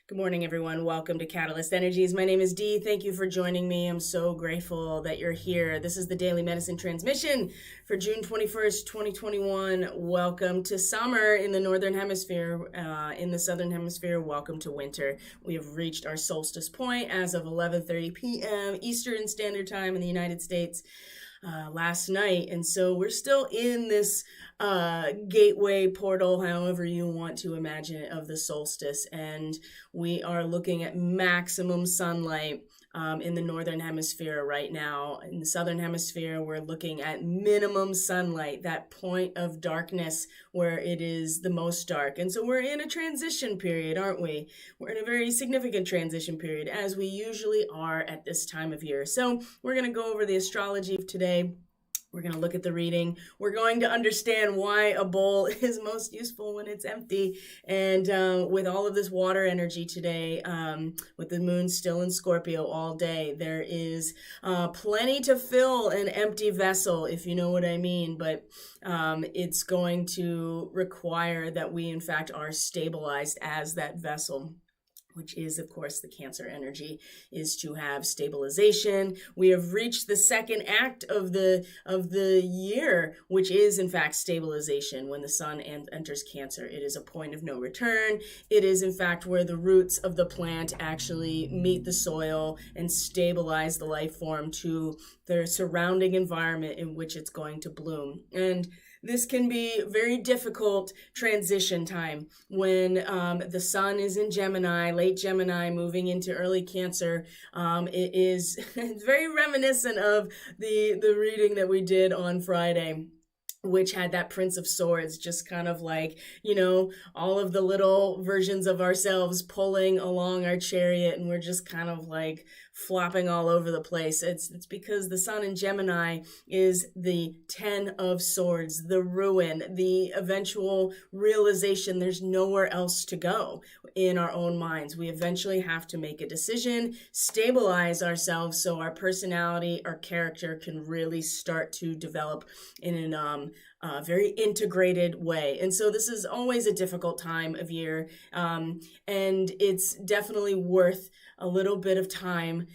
Good morning, everyone. Welcome to Catalyst Energies. My name is Dee. Thank you for joining me. I'm so grateful that you're here. This is the Daily Medicine Transmission for June 21st, 2021. Welcome to summer in the Northern Hemisphere. In the Southern Hemisphere, welcome to winter. We have reached our solstice point as of 11:30 p.m. Eastern Standard Time in the United States last night. And so we're still in this gateway portal, however you want to imagine it, of the solstice. And we are looking at maximum sunlight in the Northern Hemisphere right now. In the Southern Hemisphere, we're looking at minimum sunlight, that point of darkness where it is the most dark. And so we're in a transition period, aren't we? We're in a very significant transition period, as we usually are at this time of year. So we're going to go over the astrology of today. We're going to look at the reading. We're going to understand why a bowl is most useful when it's empty. And with all of this water energy today, with the moon still in Scorpio all day, there is plenty to fill an empty vessel, if you know what I mean. But it's going to require that we, in fact, are stabilized as that vessel, which is, of course, the Cancer energy, is to have stabilization. We have reached the second act of the year, which is, in fact, stabilization. When the sun enters Cancer, it is a point of no return. It is, in fact, where the roots of the plant actually meet the soil and stabilize the life form to the surrounding environment in which it's going to bloom. And this can be very difficult transition time when the sun is in Gemini, late Gemini, moving into early Cancer. It is very reminiscent of the reading that we did on Friday, which had that Prince of Swords, just kind of like, all of the little versions of ourselves pulling along our chariot, and we're just kind of like flopping all over the place. It's because the sun in Gemini is the 10 of Swords, the ruin, the eventual realization there's nowhere else to go in our own minds. We eventually have to make a decision, stabilize ourselves so our personality, our character can really start to develop in a very integrated way. And so this is always a difficult time of year, and it's definitely worth a little bit of time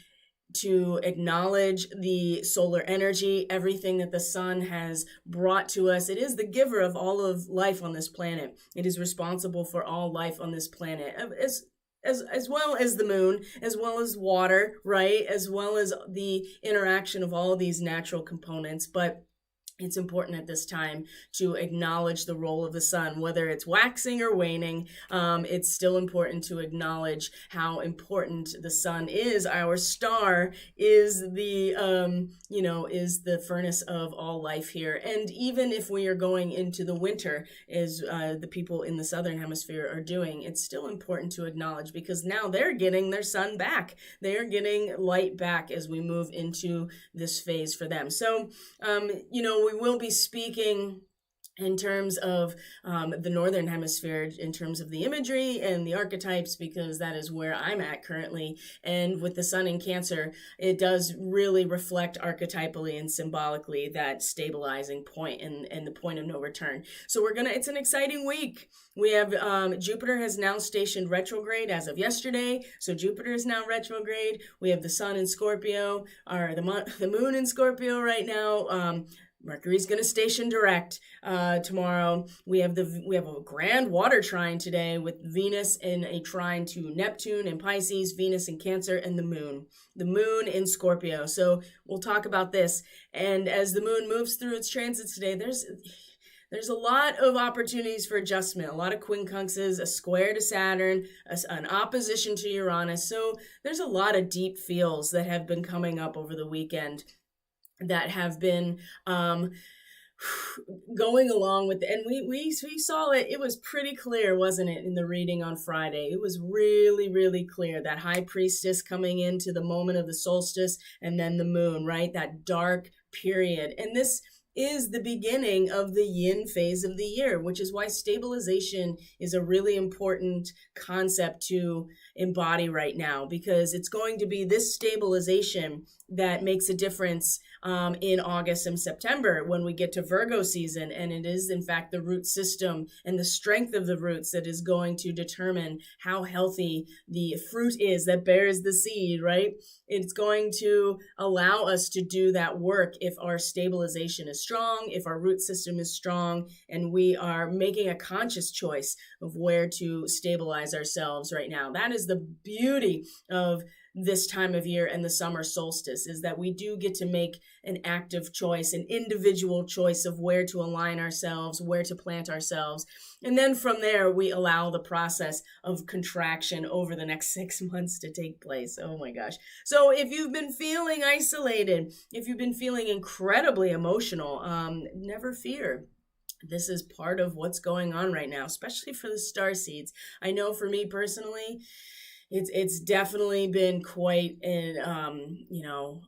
to acknowledge the solar energy, everything that the sun has brought to us. It is the giver of all of life on this planet. It is responsible for all life on this planet, as well as the moon, as well as water, right? As well as the interaction of all of these natural components. But it's important at this time to acknowledge the role of the sun, whether it's waxing or waning. It's still important to acknowledge how important the sun is. Our star is the furnace of all life here. And even if we are going into the winter, as the people in the Southern Hemisphere are doing, it's still important to acknowledge, because now they're getting their sun back. They are getting light back as we move into this phase for them. So, we will be speaking in terms of the Northern Hemisphere, in terms of the imagery and the archetypes, because that is where I'm at currently. And with the sun in Cancer, it does really reflect archetypally and symbolically that stabilizing point and the point of no return. So it's an exciting week. We have Jupiter has now stationed retrograde as of yesterday. So Jupiter is now retrograde. We have the sun in Scorpio, or the moon in Scorpio right now. Mercury's going to station direct tomorrow. We have a grand water trine today, with Venus in a trine to Neptune in Pisces, Venus in Cancer, and the moon in Scorpio. So we'll talk about this. And as the moon moves through its transits today, there's a lot of opportunities for adjustment, a lot of quincunxes, a square to Saturn, an opposition to Uranus. So there's a lot of deep feels that have been coming up over the weekend that have been going along with and we saw it. It was pretty clear, wasn't it, in the reading on Friday? It was really, really clear, that high priestess coming into the moment of the solstice, and then the moon, right? That dark period. And this is the beginning of the yin phase of the year, which is why stabilization is a really important concept to embody right now, because it's going to be this stabilization that makes a difference in August and September when we get to Virgo season. And it is, in fact, the root system and the strength of the roots that is going to determine how healthy the fruit is that bears the seed, right? It's going to allow us to do that work if our stabilization is strong, if our root system is strong, and we are making a conscious choice of where to stabilize ourselves right now. That is the beauty of this time of year and the summer solstice, is that we do get to make an active choice, an individual choice of where to align ourselves, where to plant ourselves. And then from there, we allow the process of contraction over the next 6 months to take place. Oh my gosh. So if you've been feeling isolated, if you've been feeling incredibly emotional, never fear. This is part of what's going on right now, especially for the star seeds. I know for me personally, it's definitely been quite an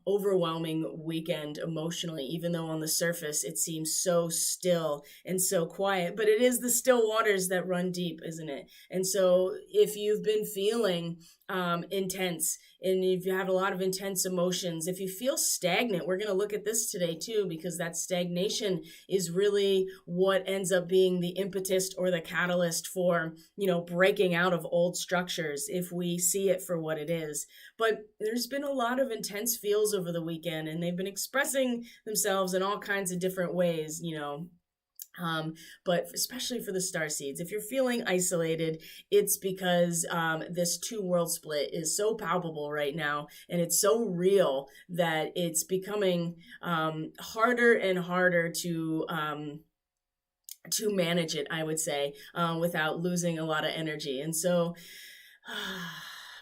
overwhelming weekend emotionally, even though on the surface it seems so still and so quiet. But it is the still waters that run deep, isn't it? And so if you've been feeling intense, and if you have a lot of intense emotions, if you feel stagnant, we're going to look at this today too, because that stagnation is really what ends up being the impetus or the catalyst for, breaking out of old structures if we see it for what it is. But there's been a lot of intense feels over the weekend, and they've been expressing themselves in all kinds of different ways, but especially for the star seeds, if you're feeling isolated, it's because this two world split is so palpable right now, and it's so real that it's becoming harder and harder to manage it, I would say, without losing a lot of energy. And so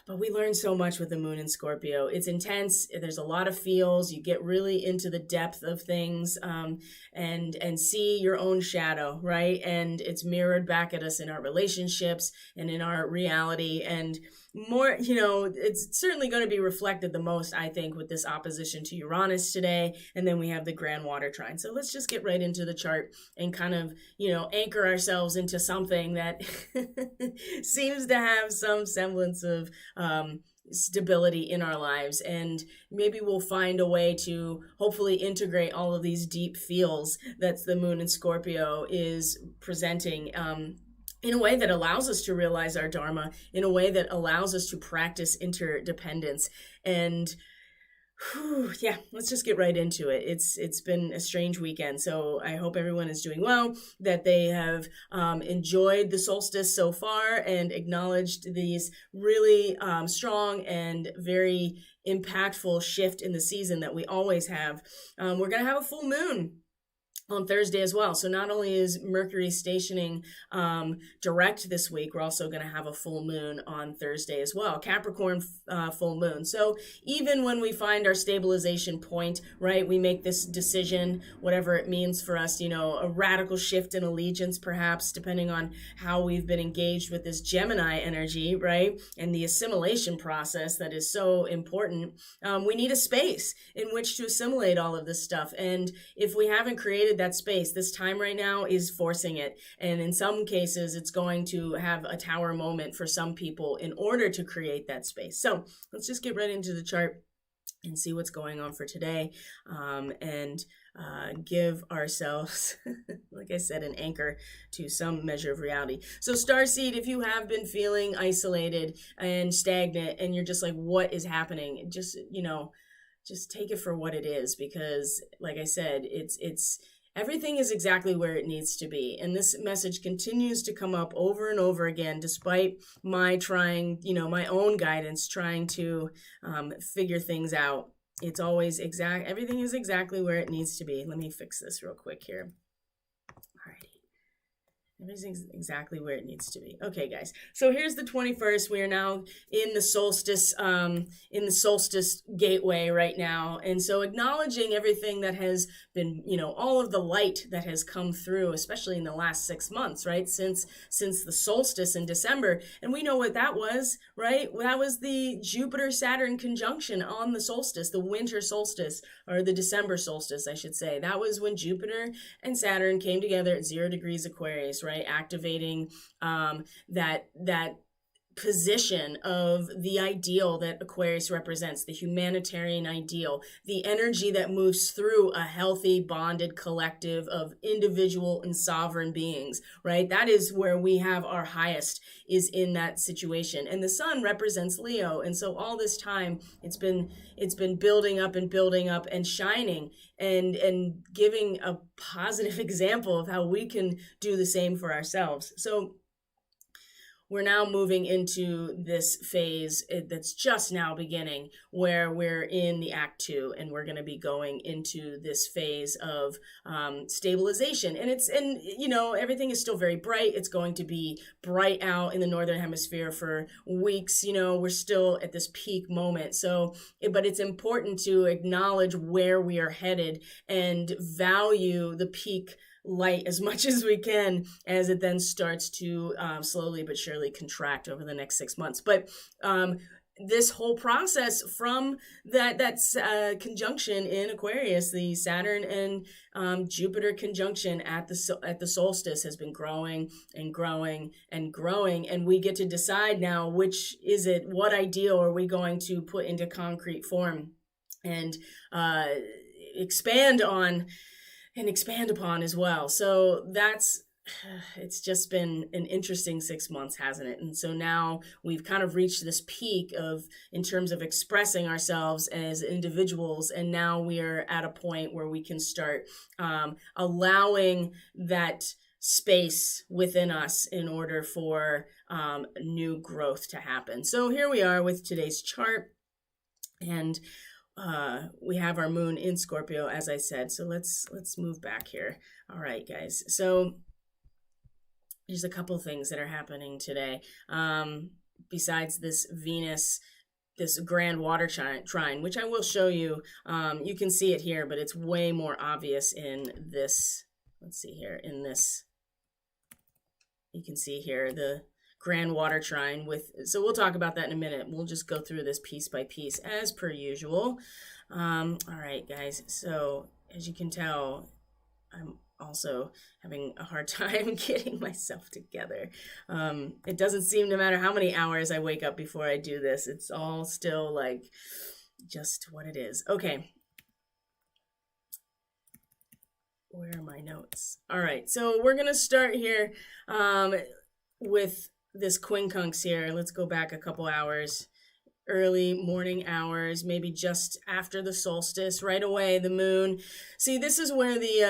but we learn so much with the moon in Scorpio. It's intense. There's a lot of feels. You get really into the depth of things, and see your own shadow, right? And it's mirrored back at us in our relationships and in our reality. And more, it's certainly going to be reflected the most, I think, with this opposition to Uranus today. And then we have the Grand Water Trine. So let's just get right into the chart and kind of, anchor ourselves into something that seems to have some semblance of stability in our lives. And maybe we'll find a way to hopefully integrate all of these deep feels that the moon in Scorpio is presenting, in a way that allows us to realize our dharma, in a way that allows us to practice interdependence. And let's just get right into it. It's been a strange weekend, so I hope everyone is doing well, that they have enjoyed the solstice so far and acknowledged these really strong and very impactful shift in the season that we always have. We're going to have a full moon on Thursday as well. So not only is Mercury stationing direct this week, we're also going to have a full moon on Thursday as well, Capricorn full moon. So even when we find our stabilization point, right, we make this decision, whatever it means for us, a radical shift in allegiance, perhaps, depending on how we've been engaged with this Gemini energy, right, and the assimilation process that is so important. We need a space in which to assimilate all of this stuff. And if we haven't created that space, this time right now is forcing it. And in some cases, it's going to have a tower moment for some people in order to create that space. So let's just get right into the chart and see what's going on for today, and give ourselves, like I said, an anchor to some measure of reality. So starseed, if you have been feeling isolated and stagnant and you're just like, what is happening? Just take it for what it is, because like I said, it's everything is exactly where it needs to be. And this message continues to come up over and over again, despite my trying, my own guidance, trying to figure things out. It's always everything is exactly where it needs to be. Let me fix this real quick here. Alrighty. Everything's exactly where it needs to be. Okay, guys. So here's the 21st. We are now in the solstice gateway right now. And so acknowledging everything that has been, all of the light that has come through, especially in the last 6 months, right? Since the solstice in December. And we know what that was, right? That was the Jupiter-Saturn conjunction on the solstice, the winter solstice, or the December solstice, I should say. That was when Jupiter and Saturn came together at 0 degrees Aquarius, right? Activating that position of the ideal that Aquarius represents, the humanitarian ideal, the energy that moves through a healthy, bonded collective of individual and sovereign beings, right? That is where we have our highest, is in that situation. And the sun represents Leo. And so all this time it's been building up and shining and giving a positive example of how we can do the same for ourselves. So we're now moving into this phase that's just now beginning, where we're in the Act 2, and we're going to be going into this phase of stabilization. And everything is still very bright. It's going to be bright out in the Northern Hemisphere for weeks. We're still at this peak moment. But it's important to acknowledge where we are headed and value the peak light as much as we can, as it then starts to slowly but surely contract over the next 6 months. But this whole process from that conjunction in Aquarius, the Saturn and Jupiter conjunction at the solstice, has been growing and growing and growing, and we get to decide now what ideal are we going to put into concrete form and expand upon as well. So it's just been an interesting 6 months, hasn't it? And so now we've kind of reached this peak in terms of expressing ourselves as individuals. And now we are at a point where we can start allowing that space within us in order for new growth to happen. So here we are with today's chart. And we have our moon in Scorpio, as I said. So let's move back here. All right, guys. So there's a couple things that are happening today. Besides this Venus, this grand water trine, which I will show you. You can see it here, but it's way more obvious in this. Let's see here. In this, you can see here the grand water trine so we'll talk about that in a minute. We'll just go through this piece by piece as per usual. All right, guys. So as you can tell, I'm also having a hard time getting myself together. It doesn't seem, no matter how many hours I wake up before I do this, it's all still like just what it is. Okay. Where are my notes? All right. So we're going to start here with this quincunx here. Let's go back a couple hours, early morning hours, maybe just after the solstice, right away, the moon. See, this is where the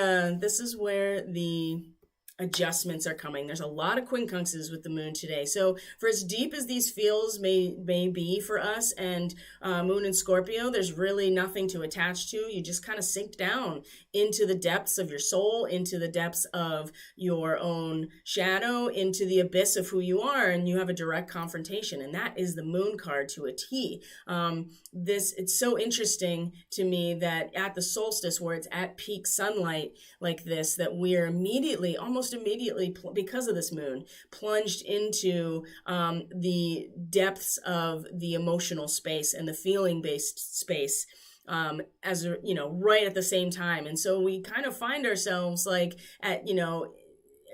adjustments are coming. There's a lot of quincunxes with the moon today. So for as deep as these feels may be for us, and moon in Scorpio, there's really nothing to attach to. You just kind of sink down into the depths of your soul, into the depths of your own shadow, into the abyss of who you are, and you have a direct confrontation. And that is the moon card to a T. It's so interesting to me that at the solstice, where it's at peak sunlight like this, that we are almost immediately, because of this moon, plunged into the depths of the emotional space and the feeling-based space, right at the same time. And so we kind of find ourselves like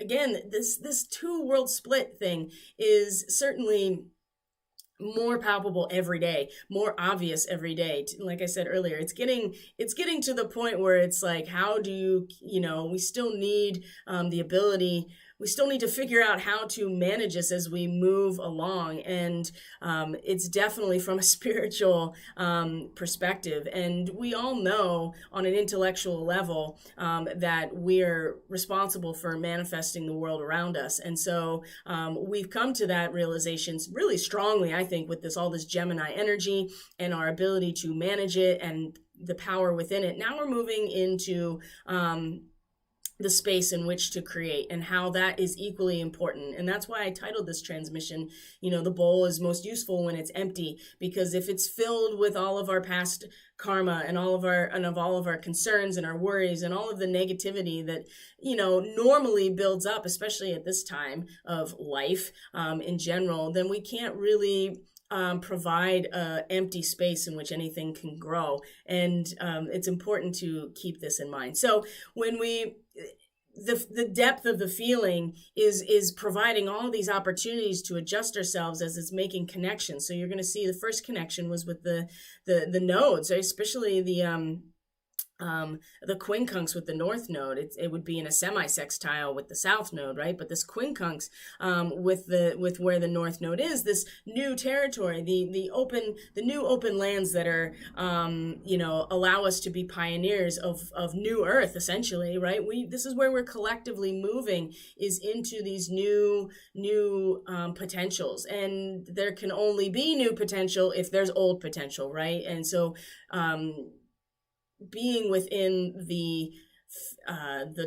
again, this two world split thing is certainly more palpable every day, more obvious every day. Like I said earlier, it's getting to the point where it's like, how do we still need the ability, we still need to figure out how to manage this as we move along. And it's definitely from a spiritual perspective. And we all know on an intellectual level that we're responsible for manifesting the world around us. And so we've come to that realization really strongly, I think, with all this Gemini energy and our ability to manage it and the power within it. Now we're moving into the space in which to create, and how that is equally important. And that's why I titled this transmission, the bowl is most useful when it's empty, because if it's filled with all of our past karma and all of our concerns and our worries and all of the negativity that normally builds up, especially at this time of life in general, then we can't really provide an empty space in which anything can grow. And it's important to keep this in mind. So when the depth of the feeling is providing all these opportunities to adjust ourselves as it's making connections. So you're going to see the first connection was with the nodes, right? Especially the quincunx with the north node. It would be in a semi-sextile with the south node, right? But this quincunx with where the north node is, this new territory, the new open lands that are allow us to be pioneers of new earth, essentially, right? This is where we're collectively moving, is into these new potentials, and there can only be new potential if there's old potential, right? And so being within the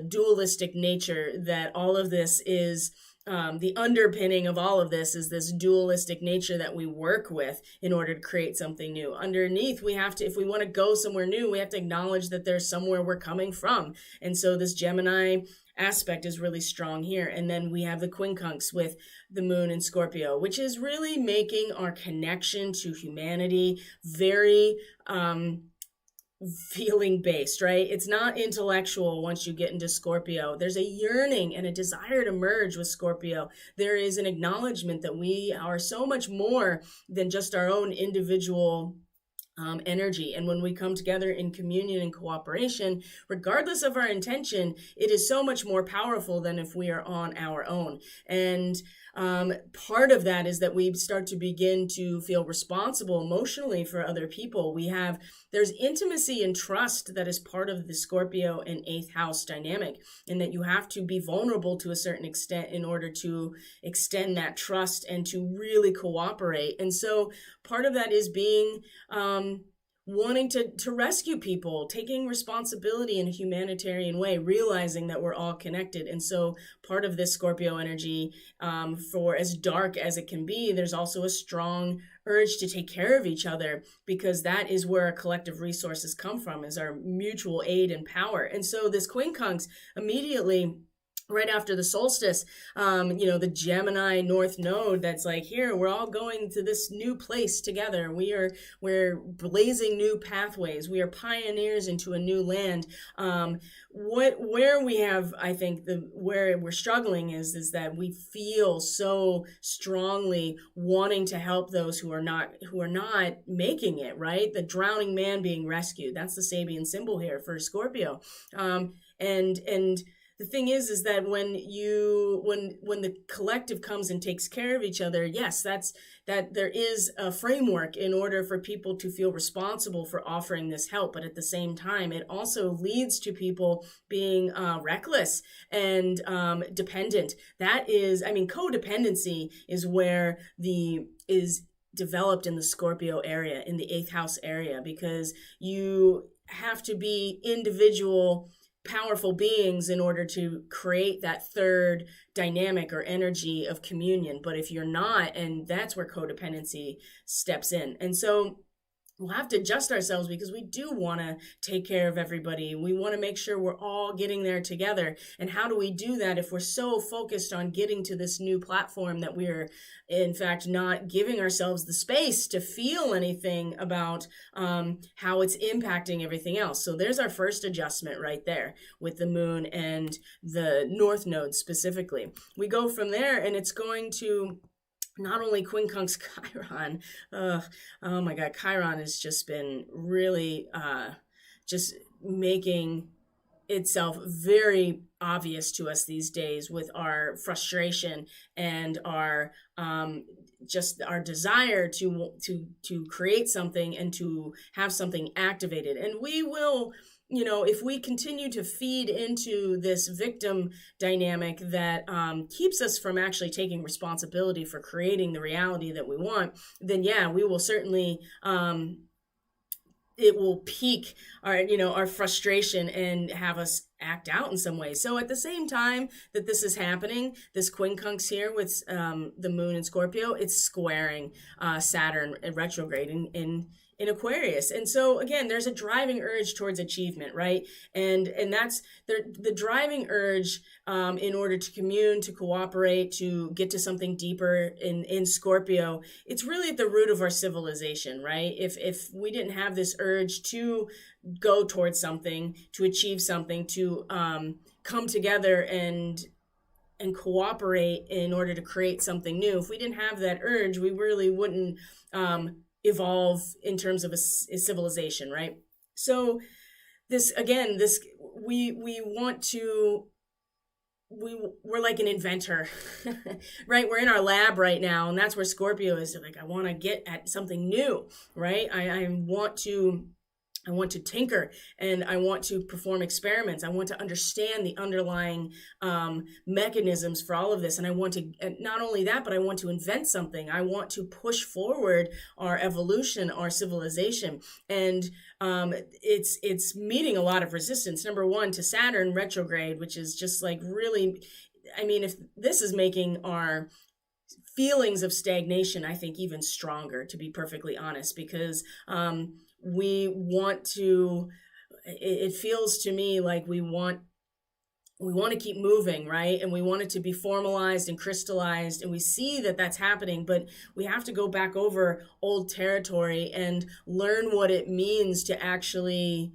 dualistic nature that all of this is, the underpinning of all of this is this dualistic nature that we work with in order to create something new. Underneath, we have to, if we want to go somewhere new, we have to acknowledge that there's somewhere we're coming from. And so this Gemini aspect is really strong here. And then we have the quincunx with the moon in Scorpio, which is really making our connection to humanity very feeling based, right? It's not intellectual. Once you get into Scorpio, there's a yearning and a desire to merge with Scorpio. There is an acknowledgement that we are so much more than just our own individual energy. And when we come together in communion and cooperation, regardless of our intention, it is so much more powerful than if we are on our own. And part of that is that we start to begin to feel responsible emotionally for other people. There's intimacy and trust that is part of the Scorpio and 8th house dynamic, and that you have to be vulnerable to a certain extent in order to extend that trust and to really cooperate. And so part of that is being wanting to rescue people, taking responsibility in a humanitarian way, realizing that we're all connected. And so part of this Scorpio energy, for as dark as it can be, there's also a strong urge to take care of each other, because that is where our collective resources come from, is our mutual aid and power. And so this quincunx immediately, right after the solstice, the Gemini North Node, that's like, here, we're all going to this new place together. We're blazing new pathways. We are pioneers into a new land. Where we have, I think, where we're struggling is that we feel so strongly wanting to help those who are not making it, right? The drowning man being rescued. That's the Sabian symbol here for Scorpio. And the thing is that when the collective comes and takes care of each other, yes, that there is a framework in order for people to feel responsible for offering this help. But at the same time, it also leads to people being reckless and dependent. That is, codependency is where is developed in the Scorpio area, in the 8th house area, because you have to be individual powerful beings in order to create that third dynamic or energy of communion. But if you're not, and that's where codependency steps in. And so we'll have to adjust ourselves, because we do want to take care of everybody. We want to make sure we're all getting there together. And how do we do that if we're so focused on getting to this new platform that we're, in fact, not giving ourselves the space to feel anything about how it's impacting everything else? So there's our first adjustment right there with the moon and the north node specifically. We go from there, and it's going to not only quincunx Chiron. Oh my God, Chiron has just been really just making itself very obvious to us these days with our frustration and our just our desire to create something and to have something activated. And we will, if we continue to feed into this victim dynamic that keeps us from actually taking responsibility for creating the reality that we want, then yeah, we will certainly, it will pique our frustration and have us act out in some way. So at the same time that this is happening, this quincunx here with the moon in Scorpio, it's squaring Saturn retrograde in Aquarius. And so again, there's a driving urge towards achievement, right? And that's the driving urge in order to commune, to cooperate, to get to something deeper in Scorpio. It's really at the root of our civilization, right? If we didn't have this urge to go towards something, to achieve something, to come together and cooperate in order to create something new. If we didn't have that urge, we really wouldn't evolve in terms of a civilization, right? So this, again, this we want to, we're like an inventor, right? We're in our lab right now, and that's where Scorpio is. Like, I want to get at something new, right? I want to tinker, and I want to perform experiments. I want to understand the underlying mechanisms for all of this. And I want to, not only that, but I want to invent something. I want to push forward our evolution, our civilization. And it's meeting a lot of resistance. Number one, to Saturn retrograde, which is just like really, I mean, if this is making our feelings of stagnation, I think, even stronger, to be perfectly honest, because we want to, it feels to me like we want to keep moving, right? And we want it to be formalized and crystallized, and we see that that's happening, but we have to go back over old territory and learn what it means to actually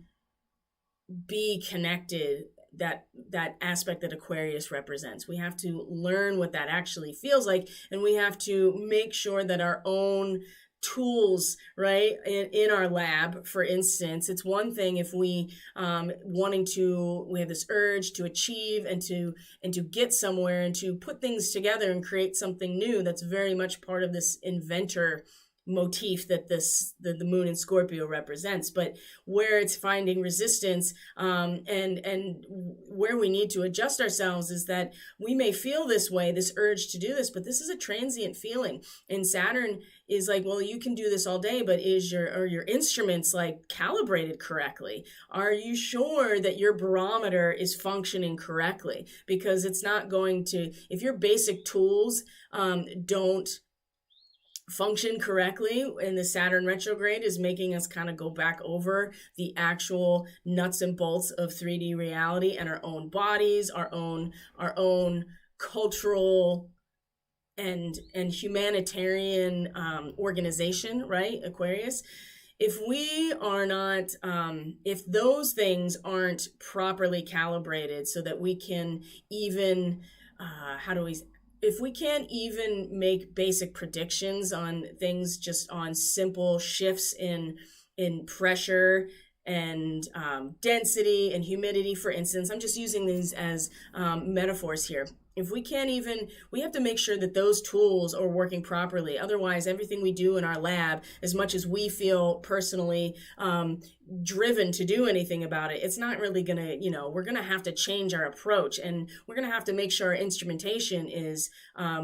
be connected, that aspect that Aquarius represents. We have to learn what that actually feels like, and we have to make sure that our own tools, right, in our lab, for instance, it's one thing if we we have this urge to achieve and to get somewhere and to put things together and create something new. That's very much part of this inventor motif that the moon in Scorpio represents. But where it's finding resistance and where we need to adjust ourselves is that we may feel this way, this urge to do this, but this is a transient feeling. And Saturn is like, well, you can do this all day, but are your instruments like calibrated correctly? Are you sure that your barometer is functioning correctly? Because it's not going to, if your basic tools don't function correctly, and the Saturn retrograde is making us kind of go back over the actual nuts and bolts of 3D reality and our own bodies, our own cultural and humanitarian organization, right? Aquarius. If we are not, if those things aren't properly calibrated so that we can even, if we can't even make basic predictions on things, just on simple shifts in pressure and density and humidity, for instance, I'm just using these as metaphors here. If we can't even, we have to make sure that those tools are working properly. Otherwise, everything we do in our lab, as much as we feel personally driven to do anything about it, it's not really going to, we're going to have to change our approach, and we're going to have to make sure our instrumentation is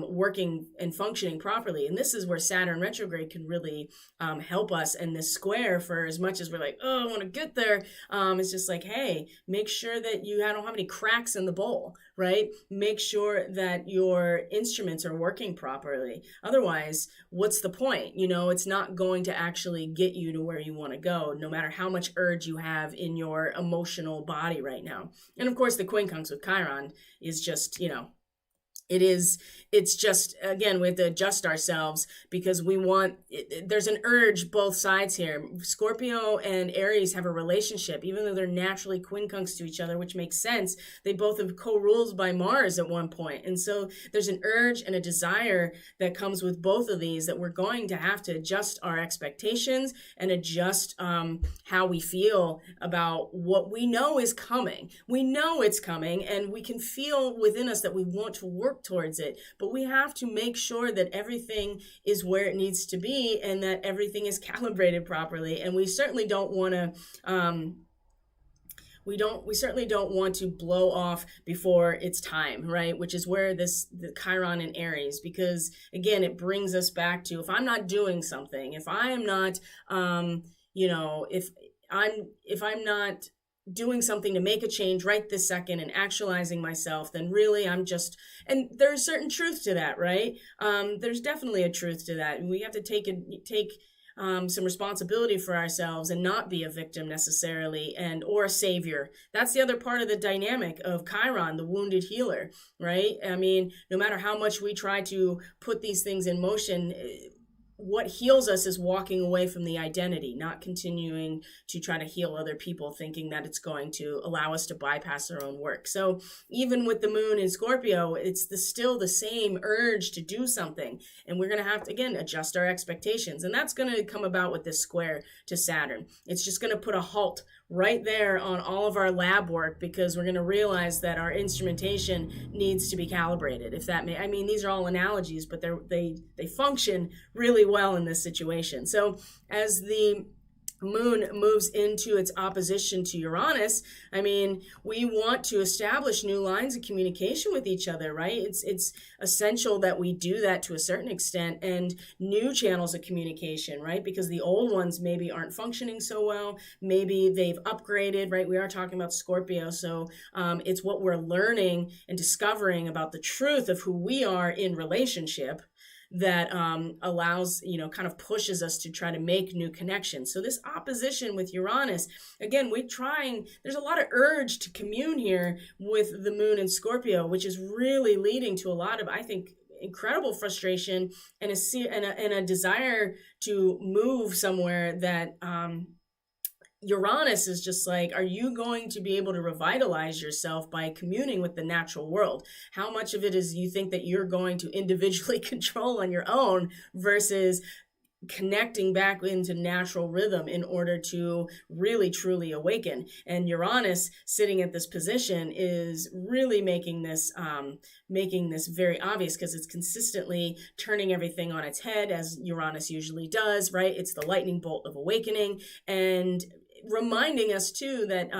working and functioning properly. And this is where Saturn retrograde can really help us. And this square, for as much as we're like, oh, I want to get there, it's just like, hey, make sure that you don't have any cracks in the bowl, right? Make sure that your instruments are working properly. Otherwise, what's the point? It's not going to actually get you to where you want to go, no matter how much urge you have in your emotional body right now. And of course, the quincunx with Chiron is just, it's just, again, we have to adjust ourselves because there's an urge both sides here. Scorpio and Aries have a relationship, even though they're naturally quincunx to each other, which makes sense. They both have co-ruled by Mars at one point. And so there's an urge and a desire that comes with both of these, that we're going to have to adjust our expectations and adjust how we feel about what we know is coming. We know it's coming, and we can feel within us that we want to work towards it, but we have to make sure that everything is where it needs to be and that everything is calibrated properly. And we certainly don't want to we certainly don't want to blow off before it's time, right? Which is where the Chiron and Aries, because again, it brings us back to, if I'm not doing something, if I am not if I'm not doing something to make a change right this second and actualizing myself, then really I'm just, and there's certain truth to that, right? There's definitely a truth to that. And we have to take some responsibility for ourselves and not be a victim necessarily, or a savior. That's the other part of the dynamic of Chiron, the wounded healer, right? I mean, no matter how much we try to put these things in motion, what heals us is walking away from the identity, not continuing to try to heal other people, thinking that it's going to allow us to bypass our own work. So even with the moon in Scorpio, it's still the same urge to do something. And we're going to have to, again, adjust our expectations. And that's going to come about with this square to Saturn. It's just going to put a halt right there on all of our lab work, because we're going to realize that our instrumentation needs to be calibrated. If that may, I mean, these are all analogies, but they function really well in this situation. So as the moon moves into its opposition to Uranus, I mean, we want to establish new lines of communication with each other, right? It's essential that we do that to a certain extent, and new channels of communication, right? Because the old ones maybe aren't functioning so well. Maybe they've upgraded, right? We are talking about Scorpio, so it's what we're learning and discovering about the truth of who we are in relationship that allows, kind of pushes us to try to make new connections. So this opposition with Uranus, again, there's a lot of urge to commune here with the moon in Scorpio, which is really leading to a lot of, I think, incredible frustration and a desire to move somewhere that Uranus is just like, are you going to be able to revitalize yourself by communing with the natural world? How much of it is you think that you're going to individually control on your own versus connecting back into natural rhythm in order to really truly awaken? And Uranus sitting at this position is really making this very obvious, because it's consistently turning everything on its head, as Uranus usually does, right? It's the lightning bolt of awakening, and reminding us too that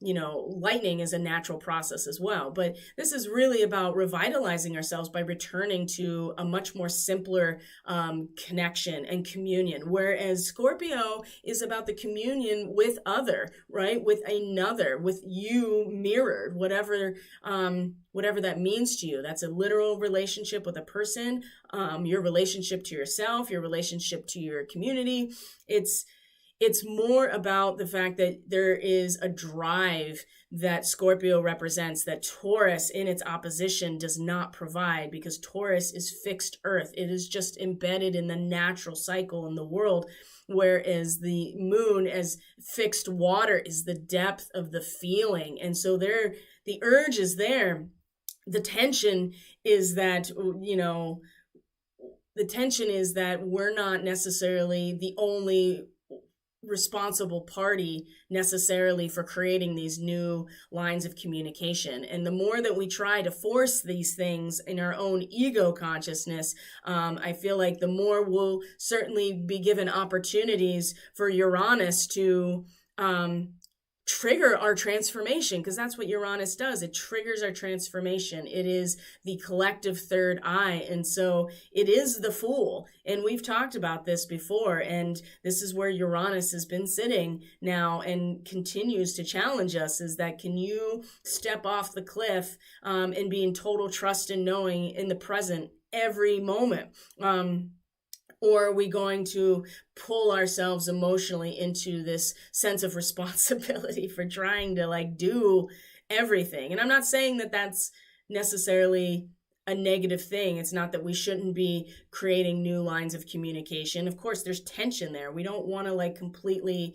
lightning is a natural process as well. But this is really about revitalizing ourselves by returning to a much more simpler connection and communion, whereas Scorpio is about the communion with other, right? With another, with you mirrored, whatever that means to you. That's a literal relationship with a person, your relationship to yourself, your relationship to your community. It's more about the fact that there is a drive that Scorpio represents that Taurus in its opposition does not provide, because Taurus is fixed earth. It is just embedded in the natural cycle in the world, whereas the moon as fixed water is the depth of the feeling. And so the urge is there. The tension is that, we're not necessarily the only responsible party necessarily for creating these new lines of communication. And the more that we try to force these things in our own ego consciousness, I feel like the more we'll certainly be given opportunities for Uranus to trigger our transformation, because that's what Uranus does. It triggers our transformation. It is the collective third eye. And so it is the Fool. And we've talked about this before. And this is where Uranus has been sitting now and continues to challenge us, is that can you step off the cliff and be in total trust and knowing in the present every moment? Or are we going to pull ourselves emotionally into this sense of responsibility for trying to do everything? And I'm not saying that that's necessarily a negative thing. It's not that we shouldn't be creating new lines of communication. Of course, there's tension there. We don't want to completely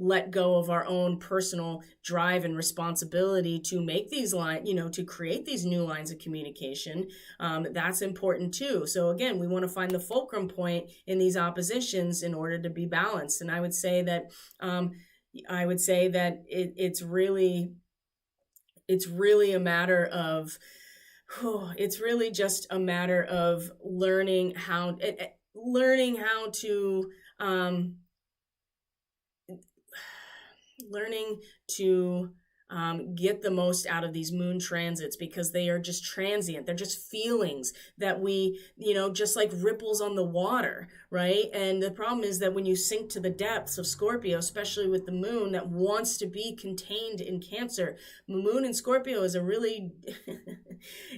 let go of our own personal drive and responsibility to make these to create these new lines of communication. That's important too. So again, we want to find the fulcrum point in these oppositions in order to be balanced. And I would say that it's really a matter of, it's really just a matter of learning how to get the most out of these moon transits, because they are just transient. They're just feelings that we, just like ripples on the water, right? And the problem is that when you sink to the depths of Scorpio, especially with the moon that wants to be contained in Cancer, moon in Scorpio is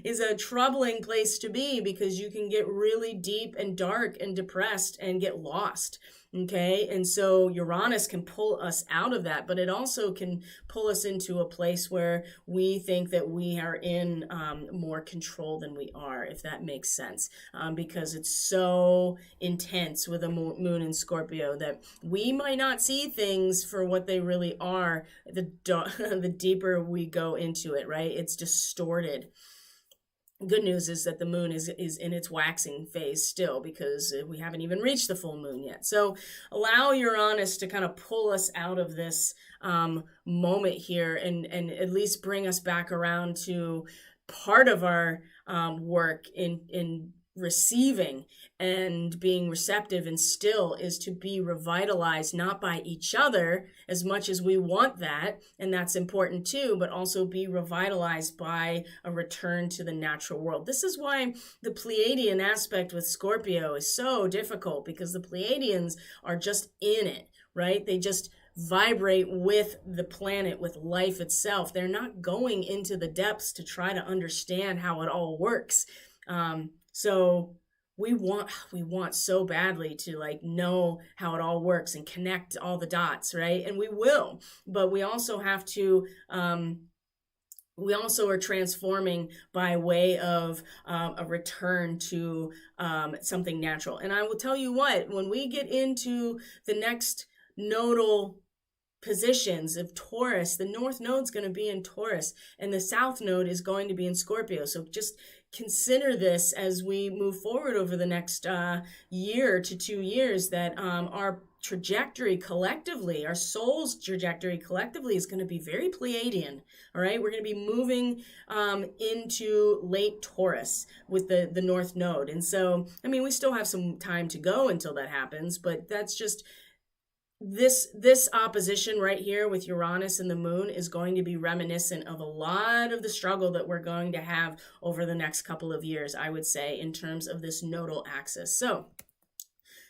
is a troubling place to be, because you can get really deep and dark and depressed and get lost. Okay. And so Uranus can pull us out of that, but it also can pull us into a place where we think that we are in more control than we are, if that makes sense, because it's so intense with a moon in Scorpio that we might not see things for what they really are the deeper we go into it, right? It's distorted. Good news is that the moon is in its waxing phase still, because we haven't even reached the full moon yet. So allow Uranus to kind of pull us out of this moment here, and at least bring us back around to part of our work in receiving and being receptive and still is to be revitalized, not by each other as much as we want that, and that's important too, but also be revitalized by a return to the natural world. This is why the Pleiadian aspect with Scorpio is so difficult, because the Pleiadians are just in it, right? They just vibrate with the planet, with life itself. They're not going into the depths to try to understand how it all works. So we want so badly to like know how it all works and connect all the dots, right? And we will, but we also have to, we also are transforming by way of a return to something natural. And I will tell you what, when we get into the next nodal positions of Taurus, the North Node's going to be in Taurus and the South Node is going to be in Scorpio. So just consider this as we move forward over the next year to 2 years, that our trajectory collectively, our soul's trajectory collectively, is going to be very Pleiadian. All right, we're going to be moving into late Taurus with the North Node. And so, I mean, we still have some time to go until that happens, but that's just this opposition right here with Uranus and the moon is going to be reminiscent of a lot of the struggle that we're going to have over the next couple of years, I would say, in terms of this nodal axis. So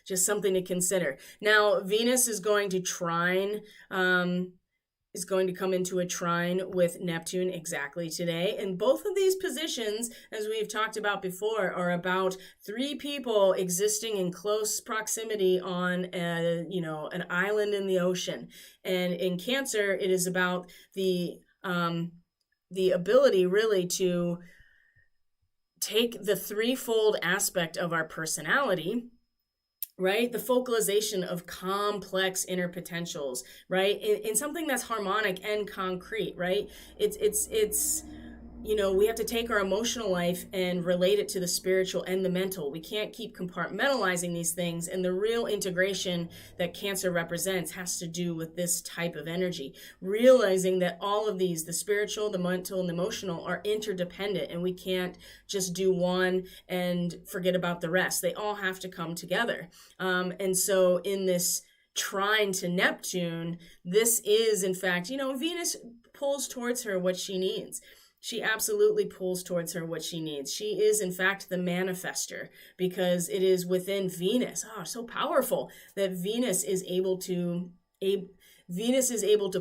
just something to consider. Now, Venus is going to trine, is going to come into a trine with Neptune exactly today. And both of these positions, as we've talked about before, are about 3 people existing in close proximity on an island in the ocean. And in Cancer, it is about the ability really to take the threefold aspect of our personality, right? The focalization of complex inner potentials, right? In something that's harmonic and concrete, right? It's we have to take our emotional life and relate it to the spiritual and the mental. We can't keep compartmentalizing these things. And the real integration that Cancer represents has to do with this type of energy. Realizing that all of these, the spiritual, the mental, and the emotional, are interdependent. And we can't just do one and forget about the rest. They all have to come together. And so in this trine to Neptune, this is, in fact, Venus pulls towards her what she needs. She absolutely pulls towards her what she needs. She is, in fact, the manifester, because it is within Venus. Oh, so powerful that Venus is able to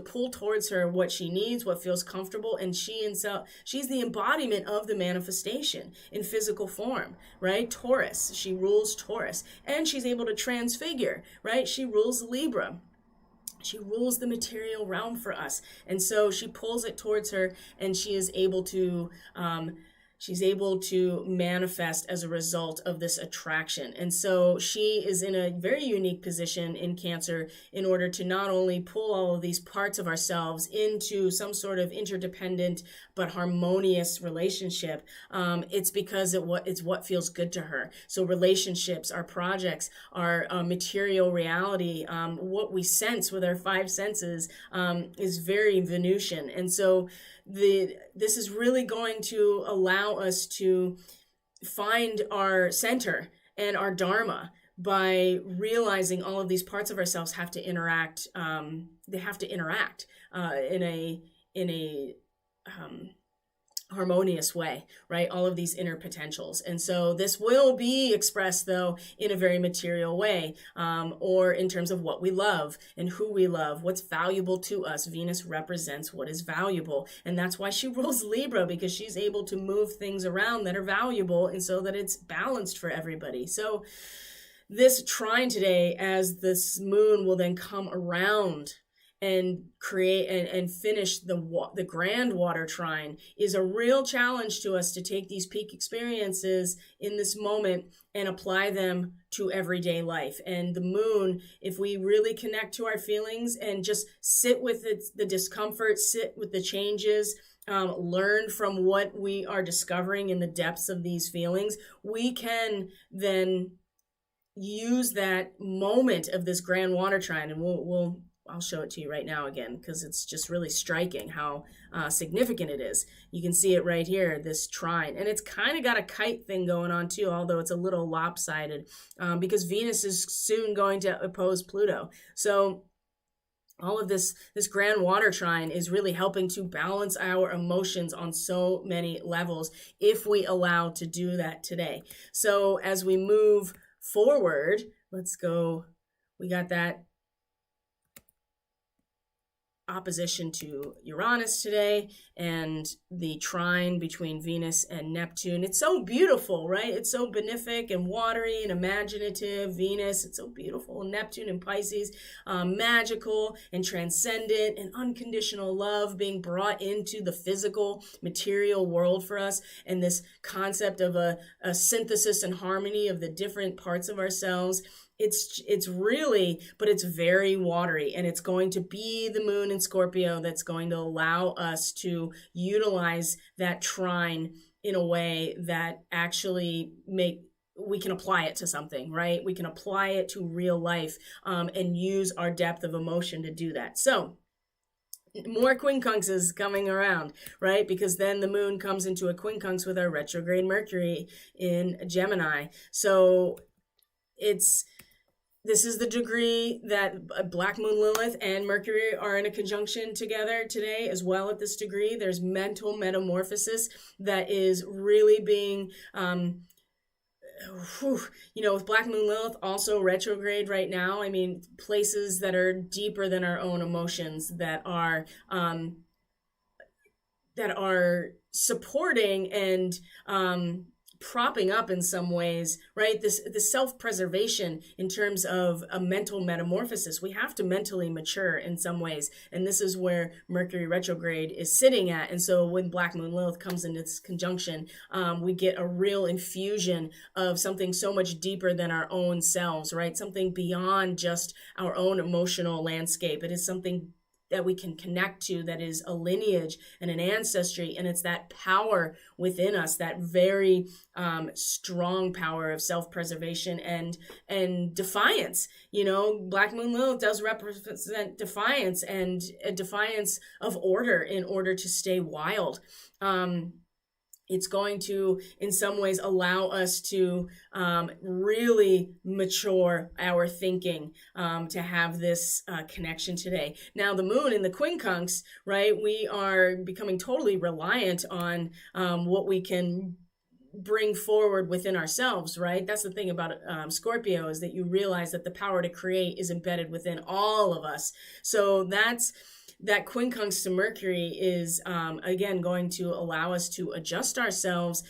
pull towards her what she needs, what feels comfortable, and she's the embodiment of the manifestation in physical form, right? Taurus, she rules Taurus, and she's able to transfigure, right? She rules Libra. She rules the material realm for us. And so she pulls it towards her, and she is able to manifest as a result of this attraction. And so she is in a very unique position in Cancer in order to not only pull all of these parts of ourselves into some sort of interdependent but harmonious relationship. It's because it's what feels good to her. So relationships, our projects, our material reality, what we sense with our 5 senses is very Venusian. And so this is really going to allow us to find our center and our dharma by realizing all of these parts of ourselves have to interact. They have to interact in a harmonious way, right? All of these inner potentials. And so this will be expressed, though, in a very material way, or in terms of what we love and who we love, what's valuable to us. Venus represents what is valuable. And that's why she rules Libra, because she's able to move things around that are valuable and so that it's balanced for everybody. So this trine today, as this moon will then come around and create and finish the grand water trine, is a real challenge to us to take these peak experiences in this moment and apply them to everyday life. And the moon, if we really connect to our feelings and just sit with the discomfort, sit with the changes, learn from what we are discovering in the depths of these feelings, we can then use that moment of this grand water trine, and I'll show it to you right now again, because it's just really striking how significant it is. You can see it right here, this trine. And it's kind of got a kite thing going on too, although it's a little lopsided, because Venus is soon going to oppose Pluto. So all of this grand water trine is really helping to balance our emotions on so many levels if we allow to do that today. So as we move forward, let's go, we got that opposition to Uranus today and the trine between Venus and Neptune. It's so beautiful, right? It's so benefic and watery and imaginative. Venus, it's so beautiful. Neptune and Pisces, magical and transcendent and unconditional love being brought into the physical material world for us, and this concept of a synthesis and harmony of the different parts of ourselves. It's really, but it's very watery, and it's going to be the moon in Scorpio that's going to allow us to utilize that trine in a way that actually we can apply it to something, right? We can apply it to real life, and use our depth of emotion to do that. So more quincunxes coming around, right? Because then the moon comes into a quincunx with our retrograde Mercury in Gemini. So this is the degree that Black Moon Lilith and Mercury are in a conjunction together today as well. At this degree, there's mental metamorphosis that is really being, with Black Moon Lilith also retrograde right now. I mean, places that are deeper than our own emotions, that are supporting and propping up in some ways, right? This self-preservation in terms of a mental metamorphosis. We have to mentally mature in some ways, and this is where Mercury retrograde is sitting at. And so when Black Moon Lilith comes in its conjunction, we get a real infusion of something so much deeper than our own selves, right? Something beyond just our own emotional landscape. It is something that we can connect to, that is a lineage and an ancestry, and it's that power within us, that very strong power of self-preservation and defiance. Black Moon Lilith does represent defiance, and a defiance of order in order to stay wild. It's going to, in some ways, allow us to really mature our thinking, to have this connection today. Now, the moon in the quincunx, right, we are becoming totally reliant on what we can bring forward within ourselves, right? That's the thing about Scorpio, is that you realize that the power to create is embedded within all of us. So that quincunx to Mercury is, again, going to allow us to adjust ourselves,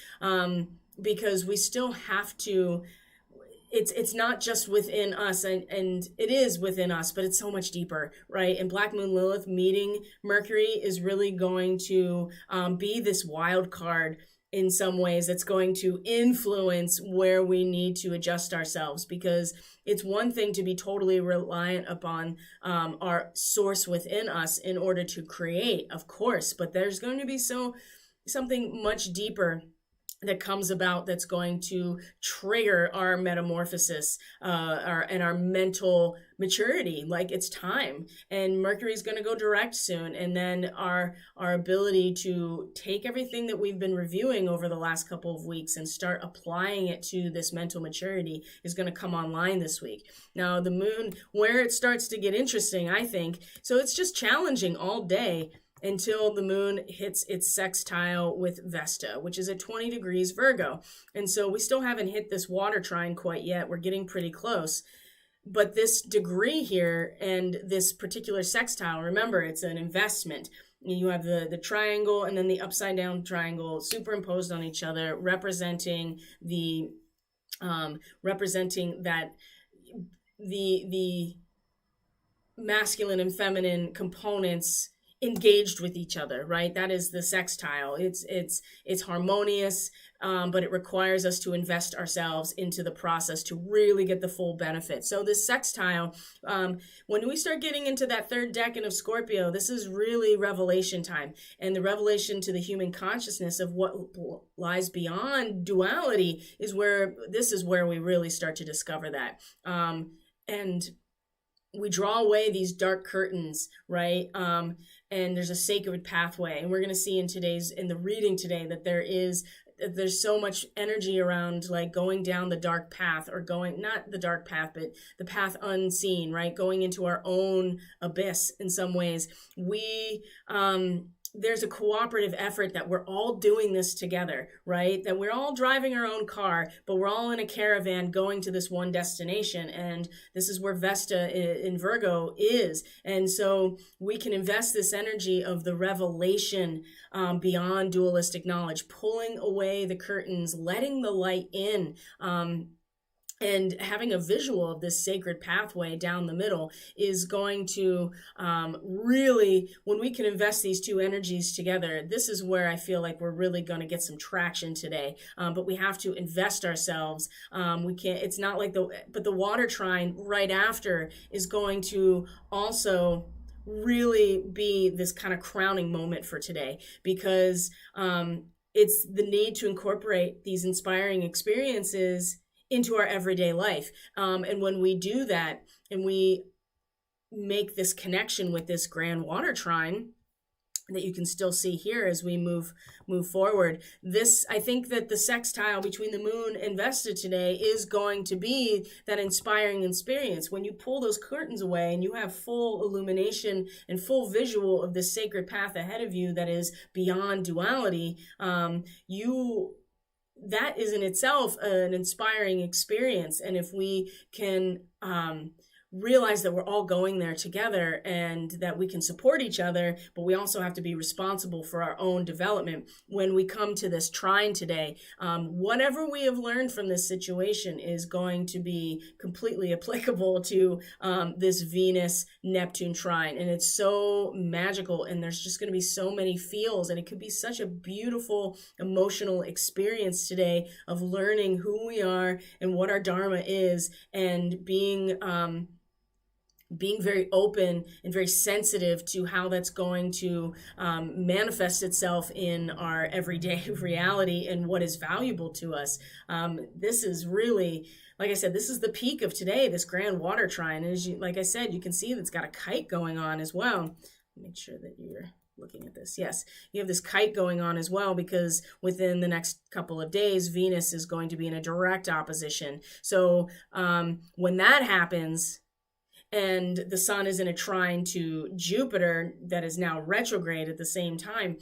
because we still have to, it's not just within us, and it is within us, but it's so much deeper, right? And Black Moon Lilith meeting Mercury is really going to be this wild card in some ways. It's going to influence where we need to adjust ourselves, because it's one thing to be totally reliant upon our source within us in order to create, of course, but there's going to be something much deeper that comes about that's going to trigger our metamorphosis, and our mental maturity. Like, it's time, and Mercury's going to go direct soon, and then our ability to take everything that we've been reviewing over the last couple of weeks and start applying it to this mental maturity is going to come online this week. Now, the moon, where it starts to get interesting, I think, so it's just challenging all day until the moon hits its sextile with Vesta, which is at 20 degrees Virgo. And so we still haven't hit this water trine quite yet. We're getting pretty close. But this degree here and this particular sextile, remember, it's an investment. You have the triangle and then the upside down triangle superimposed on each other, representing the representing that the masculine and feminine components engaged with each other, right? That is the sextile. It's harmonious, but it requires us to invest ourselves into the process to really get the full benefit. So this sextile, when we start getting into that third decan of Scorpio, this is really revelation time, and the revelation to the human consciousness of what lies beyond duality is where we really start to discover that. And we draw away these dark curtains, right? And there's a sacred pathway. And we're going to see in the reading today that there's so much energy around like going down the dark path, or going, not the dark path, but the path unseen, right? Going into our own abyss in some ways. There's a cooperative effort that we're all doing this together, right? That we're all driving our own car, but we're all in a caravan going to this one destination. And this is where Vesta in Virgo is. And so we can invest this energy of the revelation beyond dualistic knowledge, pulling away the curtains, letting the light in, and having a visual of this sacred pathway down the middle is going to really, when we can invest these two energies together, this is where I feel like we're really going to get some traction today. But we have to invest ourselves. We can't, it's not like but the water trine right after is going to also really be this kind of crowning moment for today, because it's the need to incorporate these inspiring experiences into our everyday life. And when we do that, and we make this connection with this grand water trine that you can still see here as we move forward, I think that the sextile between the moon and Vesta today is going to be that inspiring experience. When you pull those curtains away and you have full illumination and full visual of this sacred path ahead of you that is beyond duality, that is in itself an inspiring experience. And if we can realize that we're all going there together and that we can support each other, but we also have to be responsible for our own development. When we come to this trine today, whatever we have learned from this situation is going to be completely applicable to this Venus-Neptune trine. And it's so magical, and there's just going to be so many feels, and it could be such a beautiful emotional experience today of learning who we are and what our dharma is, and being very open and very sensitive to how that's going to manifest itself in our everyday reality and what is valuable to us. This is really, like I said, this is the peak of today, this grand water trine. And like I said, you can see that it's got a kite going on as well. Make sure that you're looking at this. Yes, you have this kite going on as well, because within the next couple of days, Venus is going to be in a direct opposition. So when that happens, and the sun is in a trine to Jupiter that is now retrograde at the same time,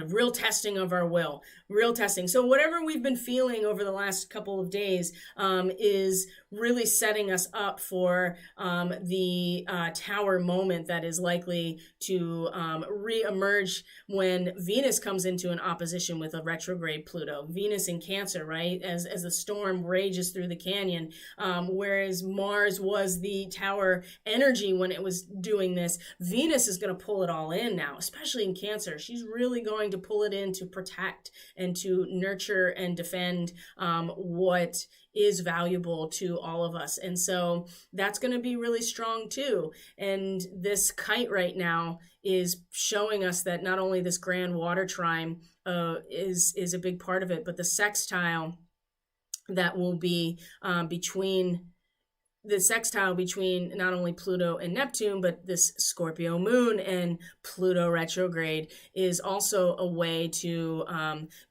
real testing of our will, real testing. So whatever we've been feeling over the last couple of days is really setting us up for the tower moment that is likely to re-emerge when Venus comes into an opposition with a retrograde Pluto. Venus in Cancer, right? As the storm rages through the canyon, whereas Mars was the tower energy when it was doing this, Venus is going to pull it all in now, especially in Cancer. She's really going to pull it in to protect and to nurture and defend what is valuable to all of us. And so that's going to be really strong too. And this kite right now is showing us that not only this grand water trine is a big part of it, but the sextile that will be between not only Pluto and Neptune, but this Scorpio moon and Pluto retrograde is also a way to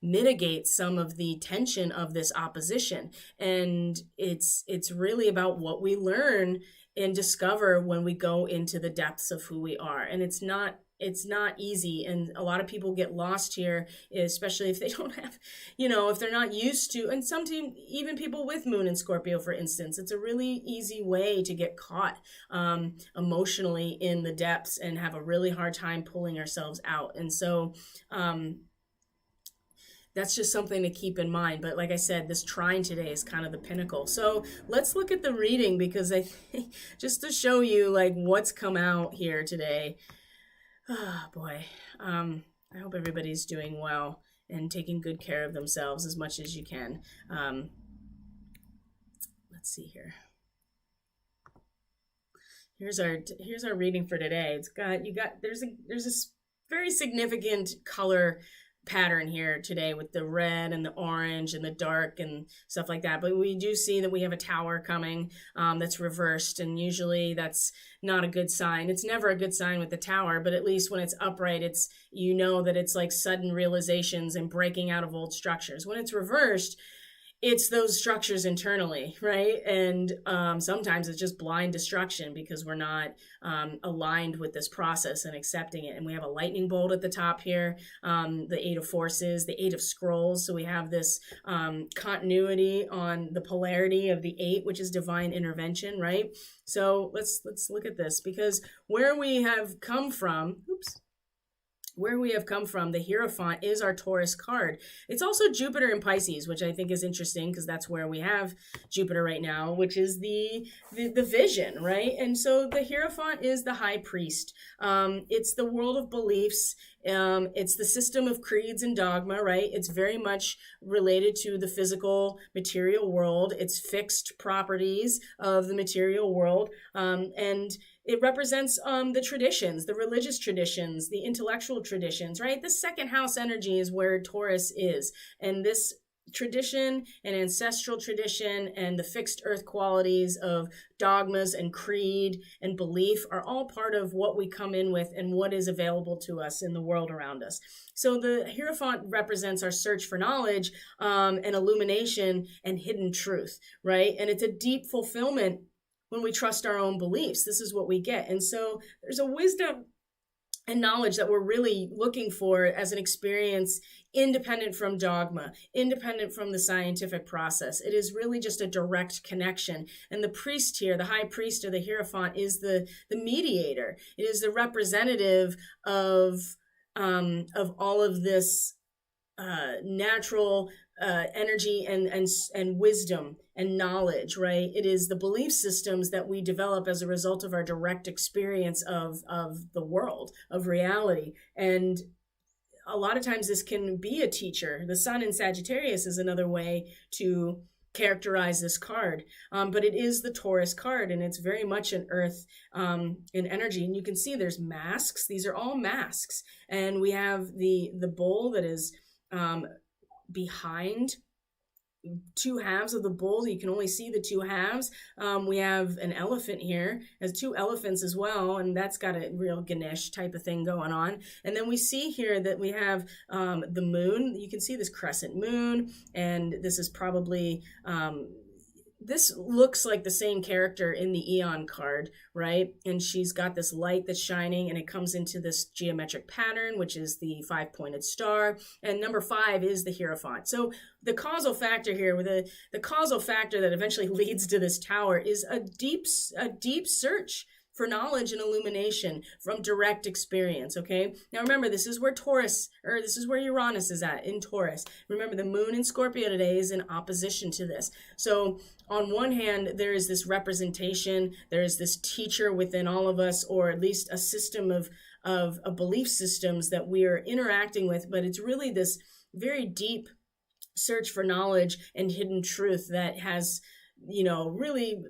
mitigate some of the tension of this opposition. And it's really about what we learn and discover when we go into the depths of who we are. And it's not easy, and a lot of people get lost here, especially if they don't have, if they're not used to, and sometimes even people with moon in Scorpio, for instance, it's a really easy way to get caught emotionally in the depths and have a really hard time pulling ourselves out. And so that's just something to keep in mind. But like I said, this trine today is kind of the pinnacle. So let's look at the reading, because I think just to show you like what's come out here today. Oh boy. I hope everybody's doing well and taking good care of themselves as much as you can. Let's see here. Here's our reading for today. There's a very significant color pattern here today with the red and the orange and the dark and stuff like that. But we do see that we have a tower coming that's reversed, and usually that's not a good sign. It's never a good sign with the tower, but at least when it's upright, it's, you know, that it's like sudden realizations and breaking out of old structures. When it's reversed, it's those structures internally, right? And sometimes it's just blind destruction because we're not aligned with this process and accepting it. And we have a lightning bolt at the top here, the 8 of forces, the 8 of scrolls. So we have this continuity on the polarity of the 8, which is divine intervention, right? So let's look at this, because where we have come from, the Hierophant is our Taurus card. It's also Jupiter in Pisces, which I think is interesting because that's where we have Jupiter right now, which is the vision, right? And so the Hierophant is the high priest. It's the world of beliefs. It's the system of creeds and dogma, right? It's very much related to the physical material world. It's fixed properties of the material world. And it represents the traditions, the religious traditions, the intellectual traditions, right? The second house energy is where Taurus is. And this tradition and ancestral tradition and the fixed earth qualities of dogmas and creed and belief are all part of what we come in with and what is available to us in the world around us. So the Hierophant represents our search for knowledge and illumination and hidden truth, right? And it's a deep fulfillment when we trust our own beliefs. This is what we get. And so there's a wisdom and knowledge that we're really looking for as an experience independent from dogma, independent from the scientific process. It is really just a direct connection. And the priest here, the high priest or the Hierophant, is the mediator. It is the representative of all of this natural energy and wisdom and knowledge, right? It is the belief systems that we develop as a result of our direct experience of the world, of reality. And a lot of times this can be a teacher. The sun in Sagittarius is another way to characterize this card, but it is the Taurus card, and it's very much an earth in energy. And you can see there's masks. These are all masks, and we have the bull that is behind two halves of the bull. You can only see the two halves. We have an elephant here. There's two elephants as well, and that's got a real Ganesh type of thing going on. And then we see here that we have the moon. You can see this crescent moon, and this is probably this looks like the same character in the Eon card, right? And she's got this light that's shining, and it comes into this geometric pattern, which is the 5-pointed star. And number 5 is the Hierophant. So the causal factor here, with the causal factor that eventually leads to this tower, is a deep search for knowledge and illumination from direct experience, okay? Now remember, this is where Uranus is at, in Taurus. Remember, the moon in Scorpio today is in opposition to this. So on one hand, there is this representation, there is this teacher within all of us, or at least a system of belief systems that we are interacting with, but it's really this very deep search for knowledge and hidden truth that has, really,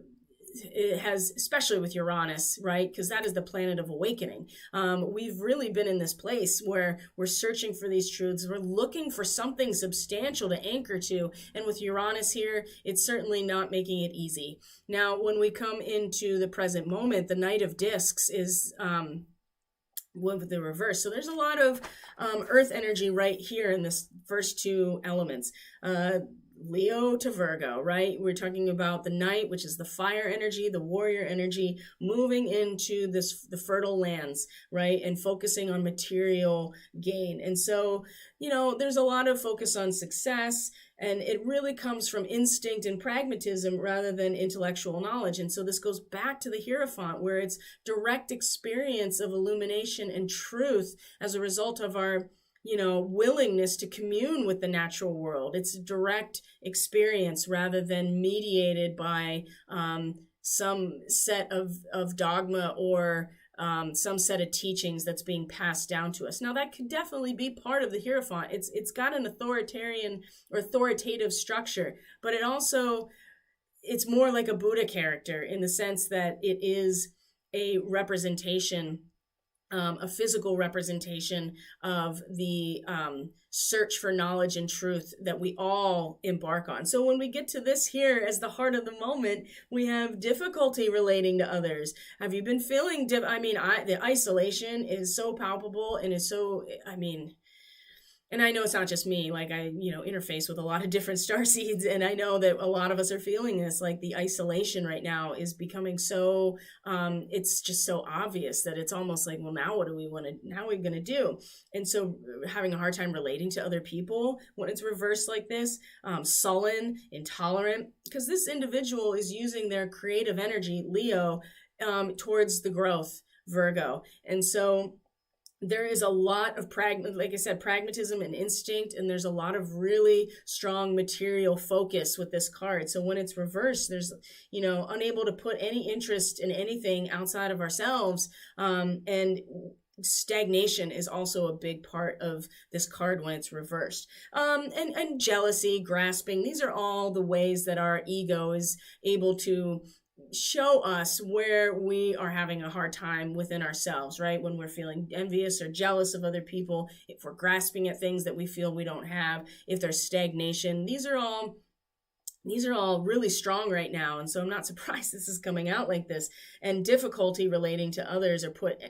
it has, especially with Uranus, right? Because that is the planet of awakening. We've really been in this place where we're searching for these truths. We're looking for something substantial to anchor to. And with Uranus here, it's certainly not making it easy. Now, when we come into the present moment, the Knight of Discs is with the reverse. So there's a lot of earth energy right here in this first two elements. Leo to Virgo, right? We're talking about the Knight, which is the fire energy, the warrior energy, moving into the fertile lands, right? And focusing on material gain. And so, there's a lot of focus on success, and it really comes from instinct and pragmatism rather than intellectual knowledge. And so this goes back to the Hierophant, where it's direct experience of illumination and truth as a result of our willingness to commune with the natural world. It's a direct experience rather than mediated by some set of dogma or some set of teachings that's being passed down to us. Now, that could definitely be part of the Hierophant. It's got an authoritative structure, but it's more like a Buddha character in the sense that it is a representation, a physical representation of the search for knowledge and truth that we all embark on. So when we get to this here as the heart of the moment, we have difficulty relating to others. Have you been feeling, the isolation is so palpable and is so, and I know it's not just me, like I, interface with a lot of different starseeds, and I know that a lot of us are feeling this, like the isolation right now is becoming so, it's just so obvious that it's almost like, well, now what are we going to do? And so having a hard time relating to other people when it's reversed like this, sullen, intolerant, because this individual is using their creative energy, Leo, towards the growth, Virgo. And so there is a lot of pragmatism and instinct, and there's a lot of really strong material focus with this card. So when it's reversed, there's, unable to put any interest in anything outside of ourselves. And stagnation is also a big part of this card when it's reversed. And jealousy, grasping, these are all the ways that our ego is able to show us where we are having a hard time within ourselves, right? When we're feeling envious or jealous of other people, if we're grasping at things that we feel we don't have, if there's stagnation, these are all really strong right now. And so I'm not surprised this is coming out like this. And difficulty relating to others are but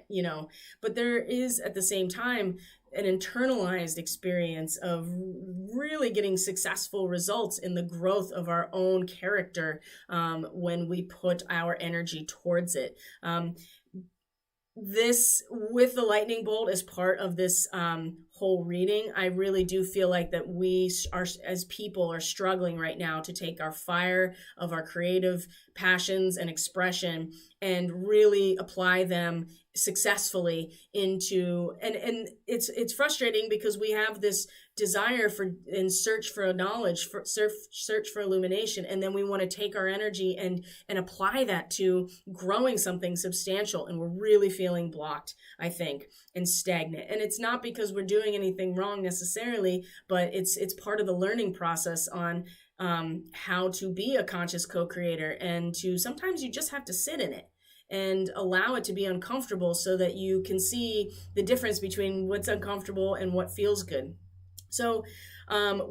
there is at the same time an internalized experience of really getting successful results in the growth of our own character when we put our energy towards it. This, with the lightning bolt as part of this whole reading, I really do feel like that we are, as people, are struggling right now to take our fire of our creative passions and expression and really apply them successfully into, and it's frustrating because we have this desire for and search for knowledge, search for illumination, and then we want to take our energy and apply that to growing something substantial, and we're really feeling blocked, I think, and stagnant. And it's not because we're doing anything wrong necessarily, but it's part of the learning process on how to be a conscious co-creator, and to sometimes you just have to sit in it and allow it to be uncomfortable so that you can see the difference between what's uncomfortable and what feels good. So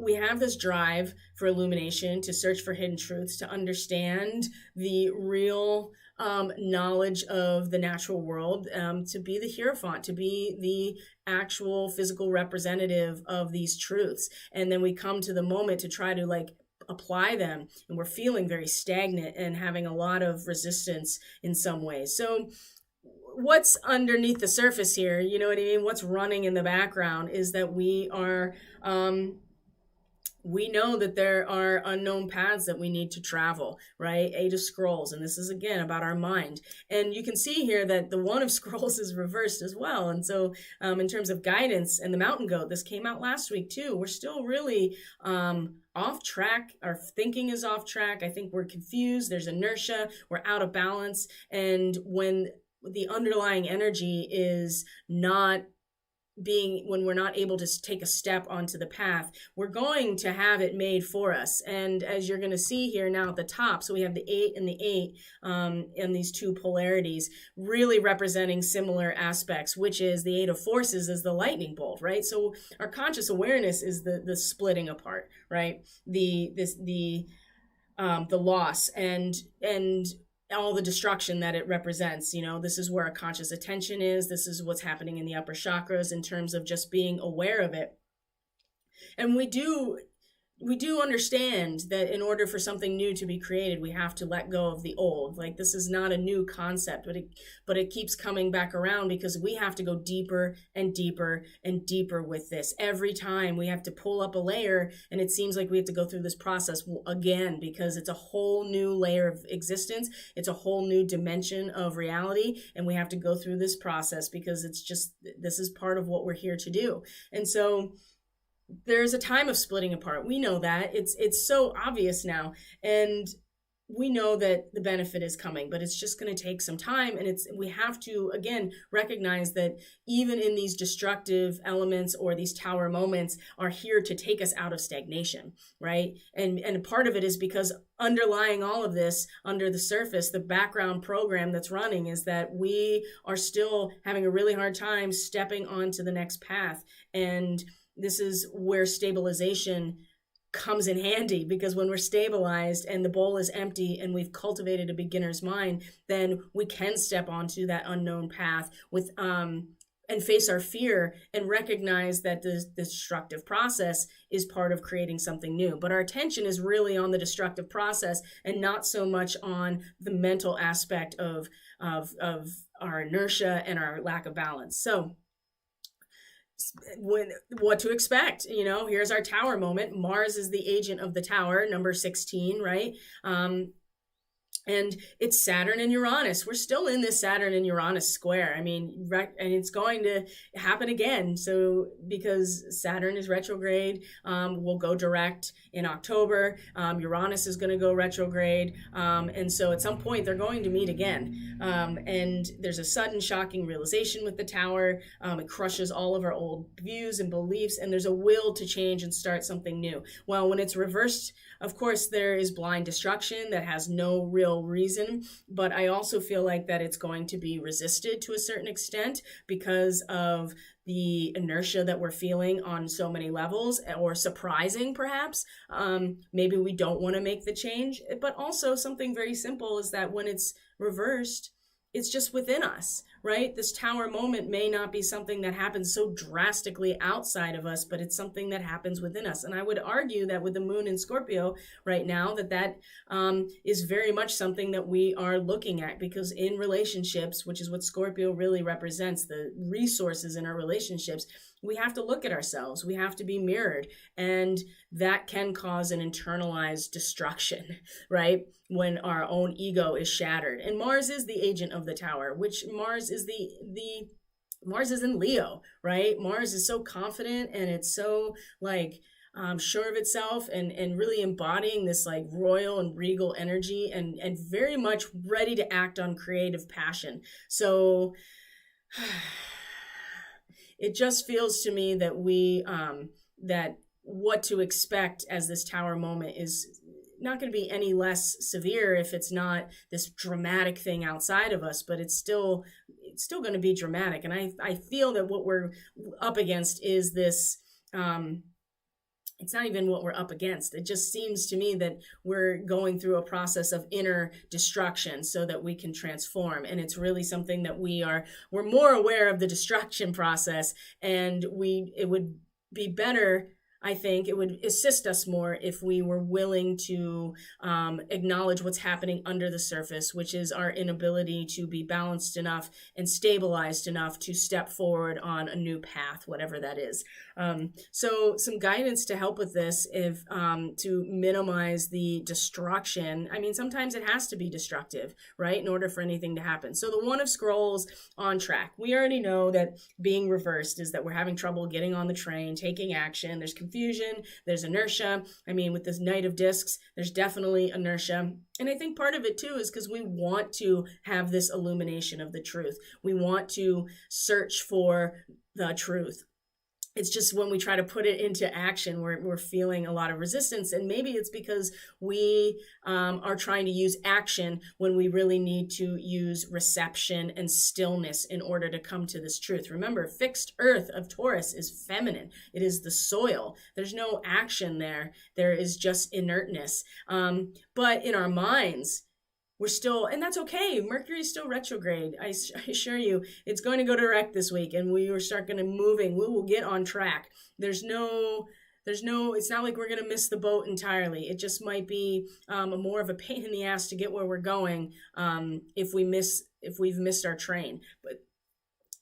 we have this drive for illumination, to search for hidden truths, to understand the real knowledge of the natural world, to be the Hierophant, to be the actual physical representative of these truths. And then we come to the moment to try to apply them, and we're feeling very stagnant and having a lot of resistance in some ways. So what's underneath the surface here, you know what I mean? What's running in the background is that we know that there are unknown paths that we need to travel, right? 8 of Scrolls, and this is again about our mind. And you can see here that the 1 of Scrolls is reversed as well. And so in terms of guidance and the Mountain Goat, this came out last week too. We're still really off track. Our thinking is off track. I think we're confused. There's inertia. We're out of balance. And when the underlying energy is not when we're not able to take a step onto the path, we're going to have it made for us. And as you're going to see here now at the top, so we have the 8 and the 8 and these two polarities really representing similar aspects, which is the 8 of Forces is the lightning bolt, right? So our conscious awareness is the splitting apart, right? The loss and all the destruction that it represents. This is where our conscious attention is. This is what's happening in the upper chakras in terms of just being aware of it. And we do we do understand that in order for something new to be created, we have to let go of the old. Like, this is not a new concept, but it keeps coming back around because we have to go deeper and deeper and deeper with this. Every time we have to pull up a layer, and it seems like we have to go through this process again because it's a whole new layer of existence. It's a whole new dimension of reality, and we have to go through this process because this is part of what we're here to do. And so there's a time of splitting apart. We know that. It's so obvious now. And we know that the benefit is coming, but it's just going to take some time. And we have to, again, recognize that even in these destructive elements or these tower moments are here to take us out of stagnation, right? And part of it is because underlying all of this, under the surface, the background program that's running is that we are still having a really hard time stepping onto the next path. And this is where stabilization comes in handy, because when we're stabilized and the bowl is empty and we've cultivated a beginner's mind, then we can step onto that unknown path with and face our fear and recognize that the destructive process is part of creating something new. But our attention is really on the destructive process and not so much on the mental aspect of our inertia and our lack of balance. So what to expect, here's our tower moment. Mars is the agent of the tower, number 16, right? And it's Saturn and Uranus. We're still in this Saturn and Uranus square. And it's going to happen again. So because Saturn is retrograde, will go direct in October. Uranus is going to go retrograde. And so at some point they're going to meet again. And there's a sudden shocking realization with the tower. It crushes all of our old views and beliefs. And there's a will to change and start something new. Well, when it's reversed, of course, there is blind destruction that has no real reason, but I also feel like that it's going to be resisted to a certain extent because of the inertia that we're feeling on so many levels, or surprising perhaps. Maybe we don't want to make the change, but also something very simple is that when it's reversed, it's just within us, right? This tower moment may not be something that happens so drastically outside of us, but it's something that happens within us. And I would argue that with the moon in Scorpio right now, that is very much something that we are looking at, because in relationships, which is what Scorpio really represents, the resources in our relationships, we have to look at ourselves. We have to be mirrored. And that can cause an internalized destruction, right? When our own ego is shattered. And Mars is the agent of the tower, which Mars is Mars is in Leo, right? Mars is so confident and it's so sure of itself and really embodying this royal and regal energy and very much ready to act on creative passion. So it just feels to me that that what to expect as this tower moment is not going to be any less severe if it's not this dramatic thing outside of us, but it's still going to be dramatic. And I feel that what we're up against is this, it's not even what we're up against. It just seems to me that we're going through a process of inner destruction so that we can transform. And it's really something that we're more aware of the destruction process, and it would be better, I think it would assist us more if we were willing to acknowledge what's happening under the surface, which is our inability to be balanced enough and stabilized enough to step forward on a new path, whatever that is. So some guidance to help with this, if to minimize the destruction. I mean, sometimes it has to be destructive, right, in order for anything to happen. So the One of Scrolls on track. We already know that being reversed is that we're having trouble getting on the train, taking action. There's confusion, there's inertia. I mean, with this Knight of Discs, there's definitely inertia. And I think part of it too is because we want to have this illumination of the truth. We want to search for the truth. It's just when we try to put it into action, we're feeling a lot of resistance. And maybe it's because we are trying to use action when we really need to use reception and stillness in order to come to this truth. Remember, fixed earth of Taurus is feminine. It is the soil. There's no action there. There is just inertness. But in our minds, we're still, and that's okay. Mercury's still retrograde. I assure you, it's going to go direct this week, and we will start going to moving. We will get on track. There's no It's not like we're going to miss the boat entirely. It just might be more of a pain in the ass to get where we're going if we've missed our train. But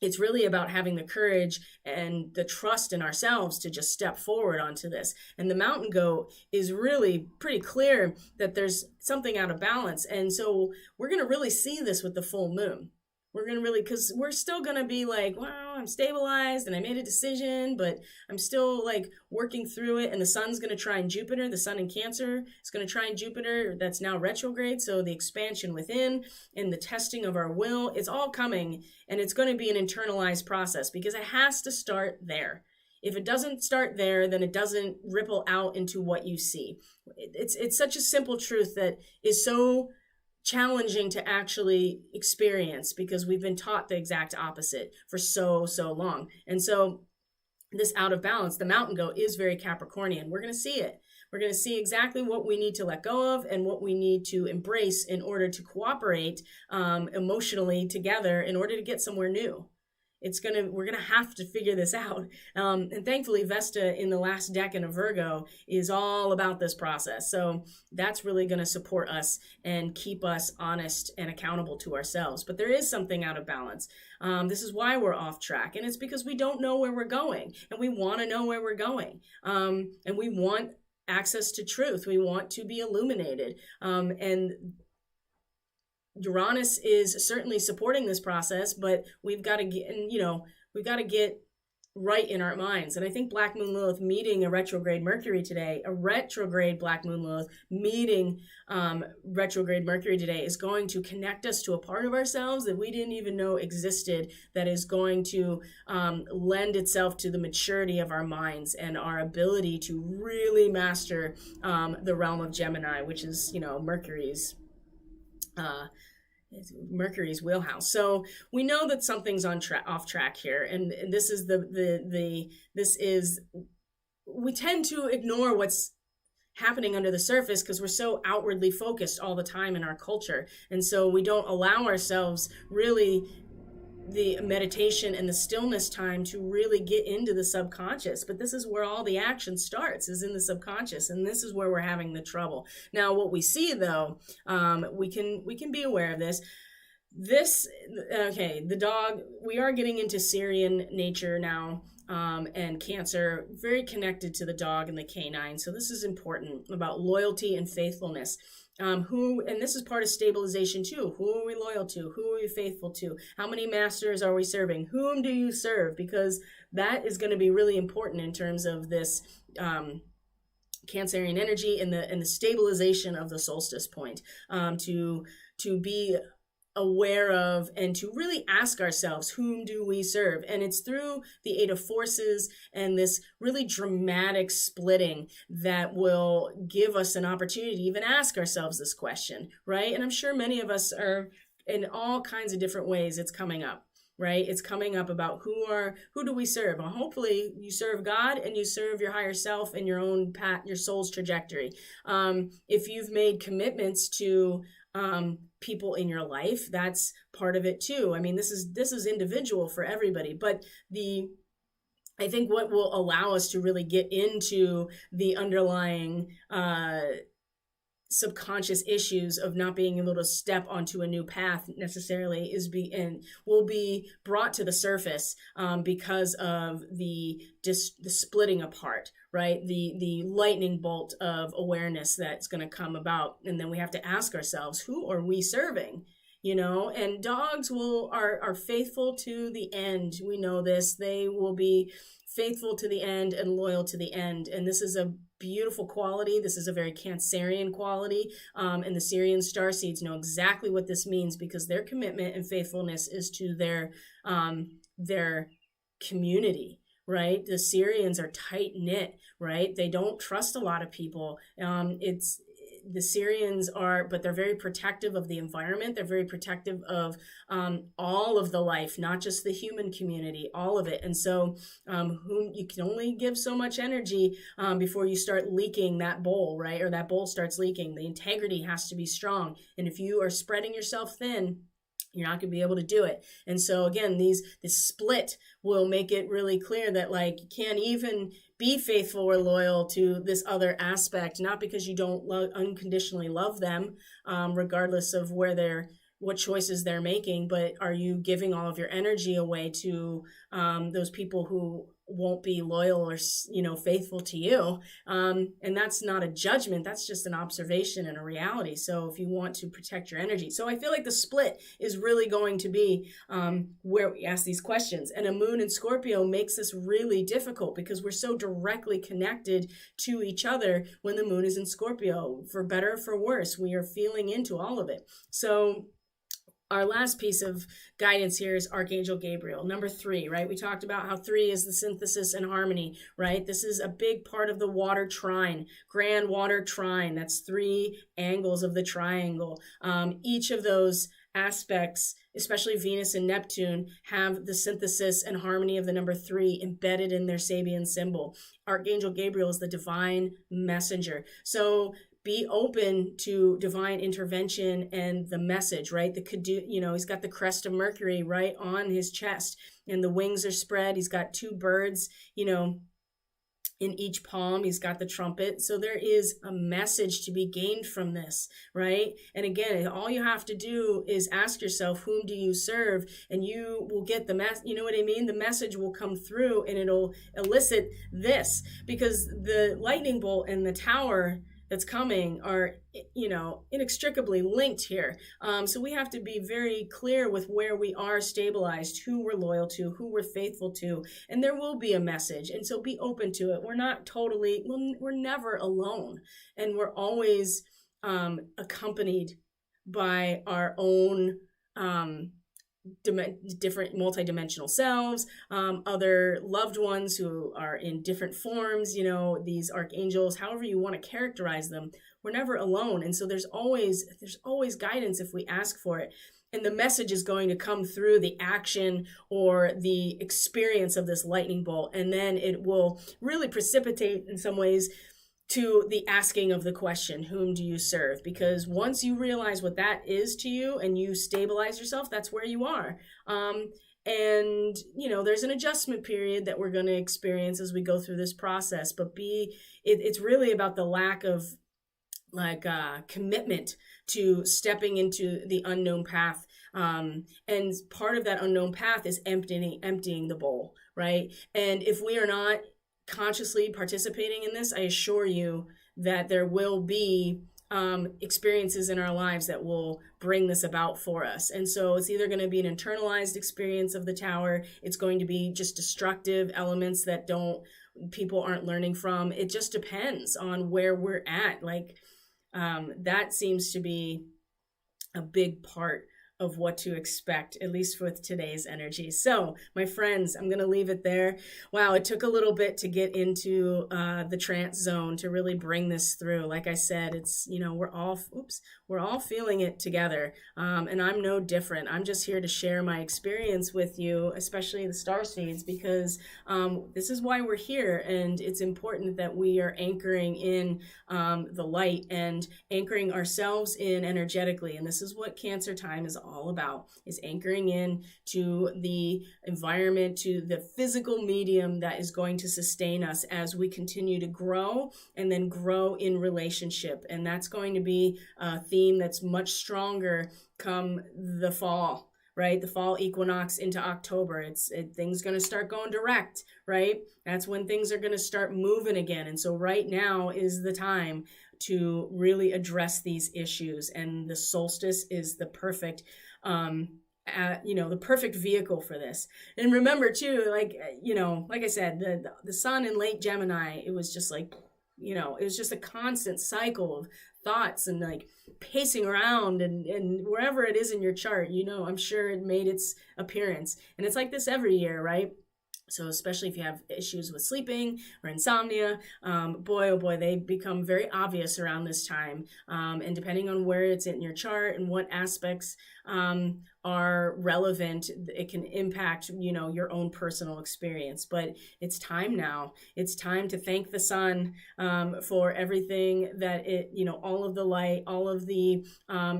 it's really about having the courage and the trust in ourselves to just step forward onto this. And the mountain goat is really pretty clear that there's something out of balance. And so we're going to really see this with the full moon. We're going to really, because we're still going to be like, wow, I'm stabilized and I made a decision, but I'm still like working through it. And the sun's going to trine Jupiter, the sun in Cancer is going to trine Jupiter. That's now retrograde. So the expansion within and the testing of our will, it's all coming, and it's going to be an internalized process because it has to start there. If it doesn't start there, then it doesn't ripple out into what you see. It's such a simple truth that is so challenging to actually experience because we've been taught the exact opposite for so long. And so this out of balance, the mountain goat, is very Capricornian. We're going to see it. We're going to see exactly what we need to let go of and what we need to embrace in order to cooperate emotionally together in order to get somewhere new. We're gonna have to figure this out. And thankfully, Vesta in the last decan of Virgo is all about this process. So that's really gonna support us and keep us honest and accountable to ourselves. But there is something out of balance. This is why we're off track. And it's because we don't know where we're going. And we wanna know where we're going. And we want access to truth. We want to be illuminated. And Uranus is certainly supporting this process, but we've got to get right in our minds. And I think Black Moon Lilith meeting a retrograde Mercury today, a retrograde Black Moon Lilith meeting retrograde Mercury today is going to connect us to a part of ourselves that we didn't even know existed, that is going to lend itself to the maturity of our minds and our ability to really master the realm of Gemini, which is, Mercury's wheelhouse. So we know that something's off track here, and this is we tend to ignore what's happening under the surface because we're so outwardly focused all the time in our culture, and so we don't allow ourselves really the meditation and the stillness time to really get into the subconscious. But this is where all the action starts, is in the subconscious, and this is where we're having the trouble. Now, what we see though, we can be aware of this. The dog, we are getting into Syrian nature now, and Cancer, very connected to the dog and the canine. So this is important about loyalty and faithfulness. And this is part of stabilization too. Who are we loyal to? Who are we faithful to? How many masters are we serving? Whom do you serve? Because that is going to be really important in terms of this Cancerian energy and the stabilization of the solstice point, to be aware of and to really ask ourselves, whom do we serve? And it's through the Eight of Forces and this really dramatic splitting that will give us an opportunity to even ask ourselves this question, right? And I'm sure many of us are, in all kinds of different ways, it's coming up, right? It's coming up about who do we serve? Well, hopefully you serve God and you serve your higher self and your own path, your soul's trajectory. If you've made commitments to people in your life, that's part of it too. I mean, this is individual for everybody, but I think what will allow us to really get into the underlying subconscious issues of not being able to step onto a new path necessarily will be brought to the surface because of the splitting apart, right? The lightning bolt of awareness that's going to come about. And then we have to ask ourselves, who are we serving? And dogs are faithful to the end. We know this. They will be faithful to the end and loyal to the end. And this is a beautiful quality. This is a very Cancerian quality. And the Syrian starseeds know exactly what this means because their commitment and faithfulness is to their community, right? The Syrians are tight knit, right? They don't trust a lot of people. The Syrians but they're very protective of the environment. They're very protective of all of the life, not just the human community, all of it. And so you can only give so much energy before you start leaking that bowl, right? Or that bowl starts leaking. The integrity has to be strong. And if you are spreading yourself thin, You're not going to be able to do it. And so again, this split will make it really clear that like you can't even be faithful or loyal to this other aspect, not because you don't unconditionally love them, regardless of what choices they're making, but are you giving all of your energy away to those people who won't be loyal or faithful to you, and that's not a judgment, that's just an observation and a reality. So if you want to protect your energy, so I feel like the split is really going to be where we ask these questions. And a moon in Scorpio makes this really difficult because we're so directly connected to each other when the moon is in Scorpio. For better or for worse, we are feeling into all of it. So our last piece of guidance here is Archangel Gabriel, number 3, right? We talked about how 3 is the synthesis and harmony, right? This is a big part of the water trine, grand water trine. That's 3 angles of the triangle. Each of those aspects, especially Venus and Neptune, have the synthesis and harmony of the number 3 embedded in their Sabian symbol. Archangel Gabriel is the divine messenger. So be open to divine intervention and the message, right? He's got the crest of Mercury right on his chest and the wings are spread. He's got 2 birds, in each palm. He's got the trumpet. So there is a message to be gained from this, right? And again, all you have to do is ask yourself, whom do you serve? And you will get the you know what I mean? The message will come through and it'll elicit this, because the lightning bolt and the tower that's coming are, inextricably linked here. So we have to be very clear with where we are stabilized, who we're loyal to, who we're faithful to, and there will be a message. And so be open to it. We're never alone, and we're always accompanied by our own different multidimensional selves, other loved ones who are in different forms, these archangels, however you want to characterize them. We're never alone. And so there's always guidance if we ask for it. And the message is going to come through the action or the experience of this lightning bolt. And then it will really precipitate in some ways to the asking of the question, whom do you serve? Because once you realize what that is to you and you stabilize yourself, that's where you are. And, there's an adjustment period that we're going to experience as we go through this process, but it's really about the lack of commitment to stepping into the unknown path. And part of that unknown path is emptying the bowl, right? And if we are not consciously participating in this, I assure you that there will be experiences in our lives that will bring this about for us. And so it's either going to be an internalized experience of the tower, it's going to be just destructive elements that people aren't learning from. It just depends on where we're at. That seems to be a big part of what to expect, at least with today's energy. So, my friends, I'm going to leave it there. Wow, it took a little bit to get into the trance zone to really bring this through. Like I said, it's, we're all feeling it together. And I'm no different. I'm just here to share my experience with you, especially the starseeds, because this is why we're here. And it's important that we are anchoring in the light and anchoring ourselves in energetically. And this is what Cancer time is all about, is anchoring in to the environment, to the physical medium that is going to sustain us as we continue to grow and then grow in relationship. And that's going to be a theme that's much stronger come the fall, right? The fall equinox into October. Things going to start going direct, right? That's when things are going to start moving again. And so right now is the time to really address these issues. And the solstice is the perfect the perfect vehicle for this. And remember too, like I said, the sun in late Gemini, it was just it was just a constant cycle of thoughts and pacing around and wherever it is in your chart, I'm sure it made its appearance. And it's like this every year, right? So especially if you have issues with sleeping or insomnia, boy, oh boy, they become very obvious around this time. And depending on where it's in your chart and what aspects are relevant, it can impact, your own personal experience. But it's time now. It's time to thank the sun for everything that all of the light, all of the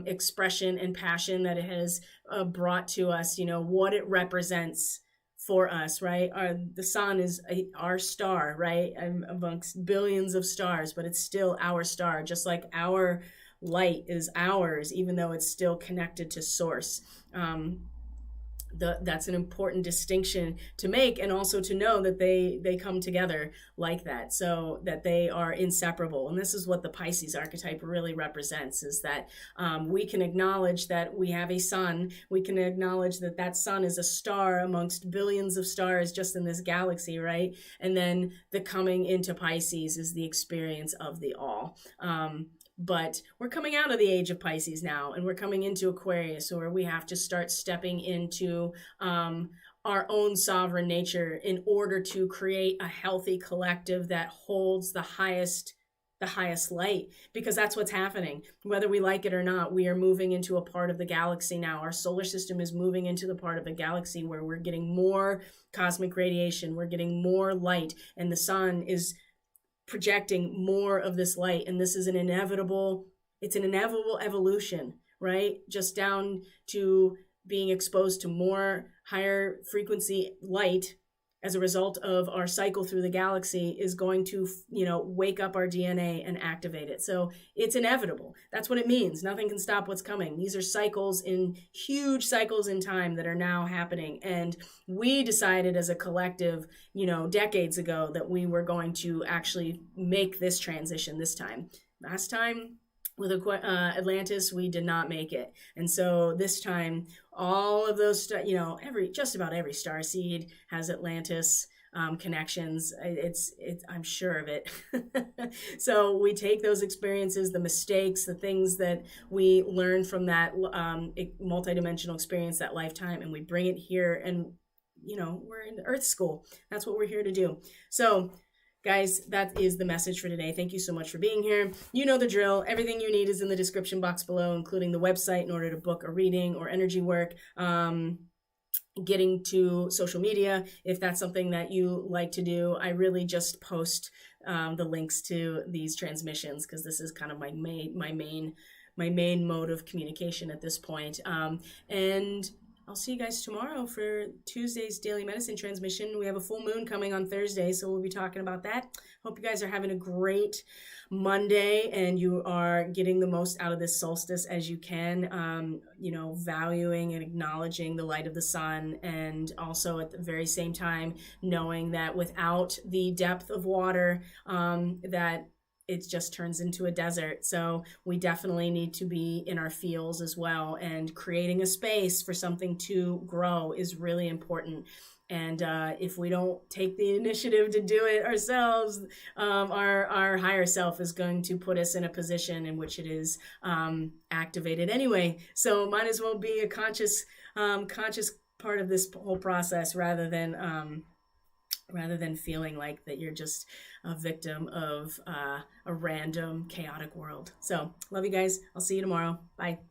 expression and passion that it has brought to us, what it represents for us, right? The sun is our star, right? Amongst billions of stars, but it's still our star, just like our light is ours, even though it's still connected to source. That's an important distinction to make, and also to know that they come together like that, so that they are inseparable. And this is what the Pisces archetype really represents, is that we can acknowledge that we have a sun. We can acknowledge that that sun is a star amongst billions of stars just in this galaxy, right? And then the coming into Pisces is the experience of the all. But we're coming out of the age of Pisces now, and we're coming into Aquarius, where we have to start stepping into our own sovereign nature in order to create a healthy collective that holds the highest light, because that's what's happening. Whether we like it or not, we are moving into a part of the galaxy now. Our solar system is moving into the part of the galaxy where we're getting more cosmic radiation, we're getting more light, and the sun is projecting more of this light. And this is an inevitable evolution, right? Just down to being exposed to more higher frequency light as a result of our cycle through the galaxy is going to, wake up our DNA and activate it. So it's inevitable. That's what it means. Nothing can stop what's coming. These are huge cycles in time that are now happening. And we decided as a collective, decades ago, that we were going to actually make this transition this time. Last time, with Atlantis, we did not make it. And so this time, all of those, just about every star seed has Atlantis connections. I'm sure of it. So we take those experiences, the mistakes, the things that we learn from that multidimensional experience, that lifetime, and we bring it here. And, we're in Earth School. That's what we're here to do. So, guys, that is the message for today. Thank you so much for being here. You know the drill. Everything you need is in the description box below, including the website in order to book a reading or energy work. Getting to social media, if that's something that you like to do. I really just post the links to these transmissions because this is kind of my main mode of communication at this point. And I'll see you guys tomorrow for Tuesday's Daily Medicine transmission. We have a full moon coming on Thursday, so we'll be talking about that. Hope you guys are having a great Monday and you are getting the most out of this solstice as you can, valuing and acknowledging the light of the sun, and also at the very same time knowing that without the depth of water, that it just turns into a desert. So we definitely need to be in our fields as well, and creating a space for something to grow is really important. And if we don't take the initiative to do it ourselves, our higher self is going to put us in a position in which it is activated anyway. So might as well be a conscious part of this whole process, rather than feeling like that you're just a victim of a random chaotic world. So love you guys. I'll see you tomorrow. Bye.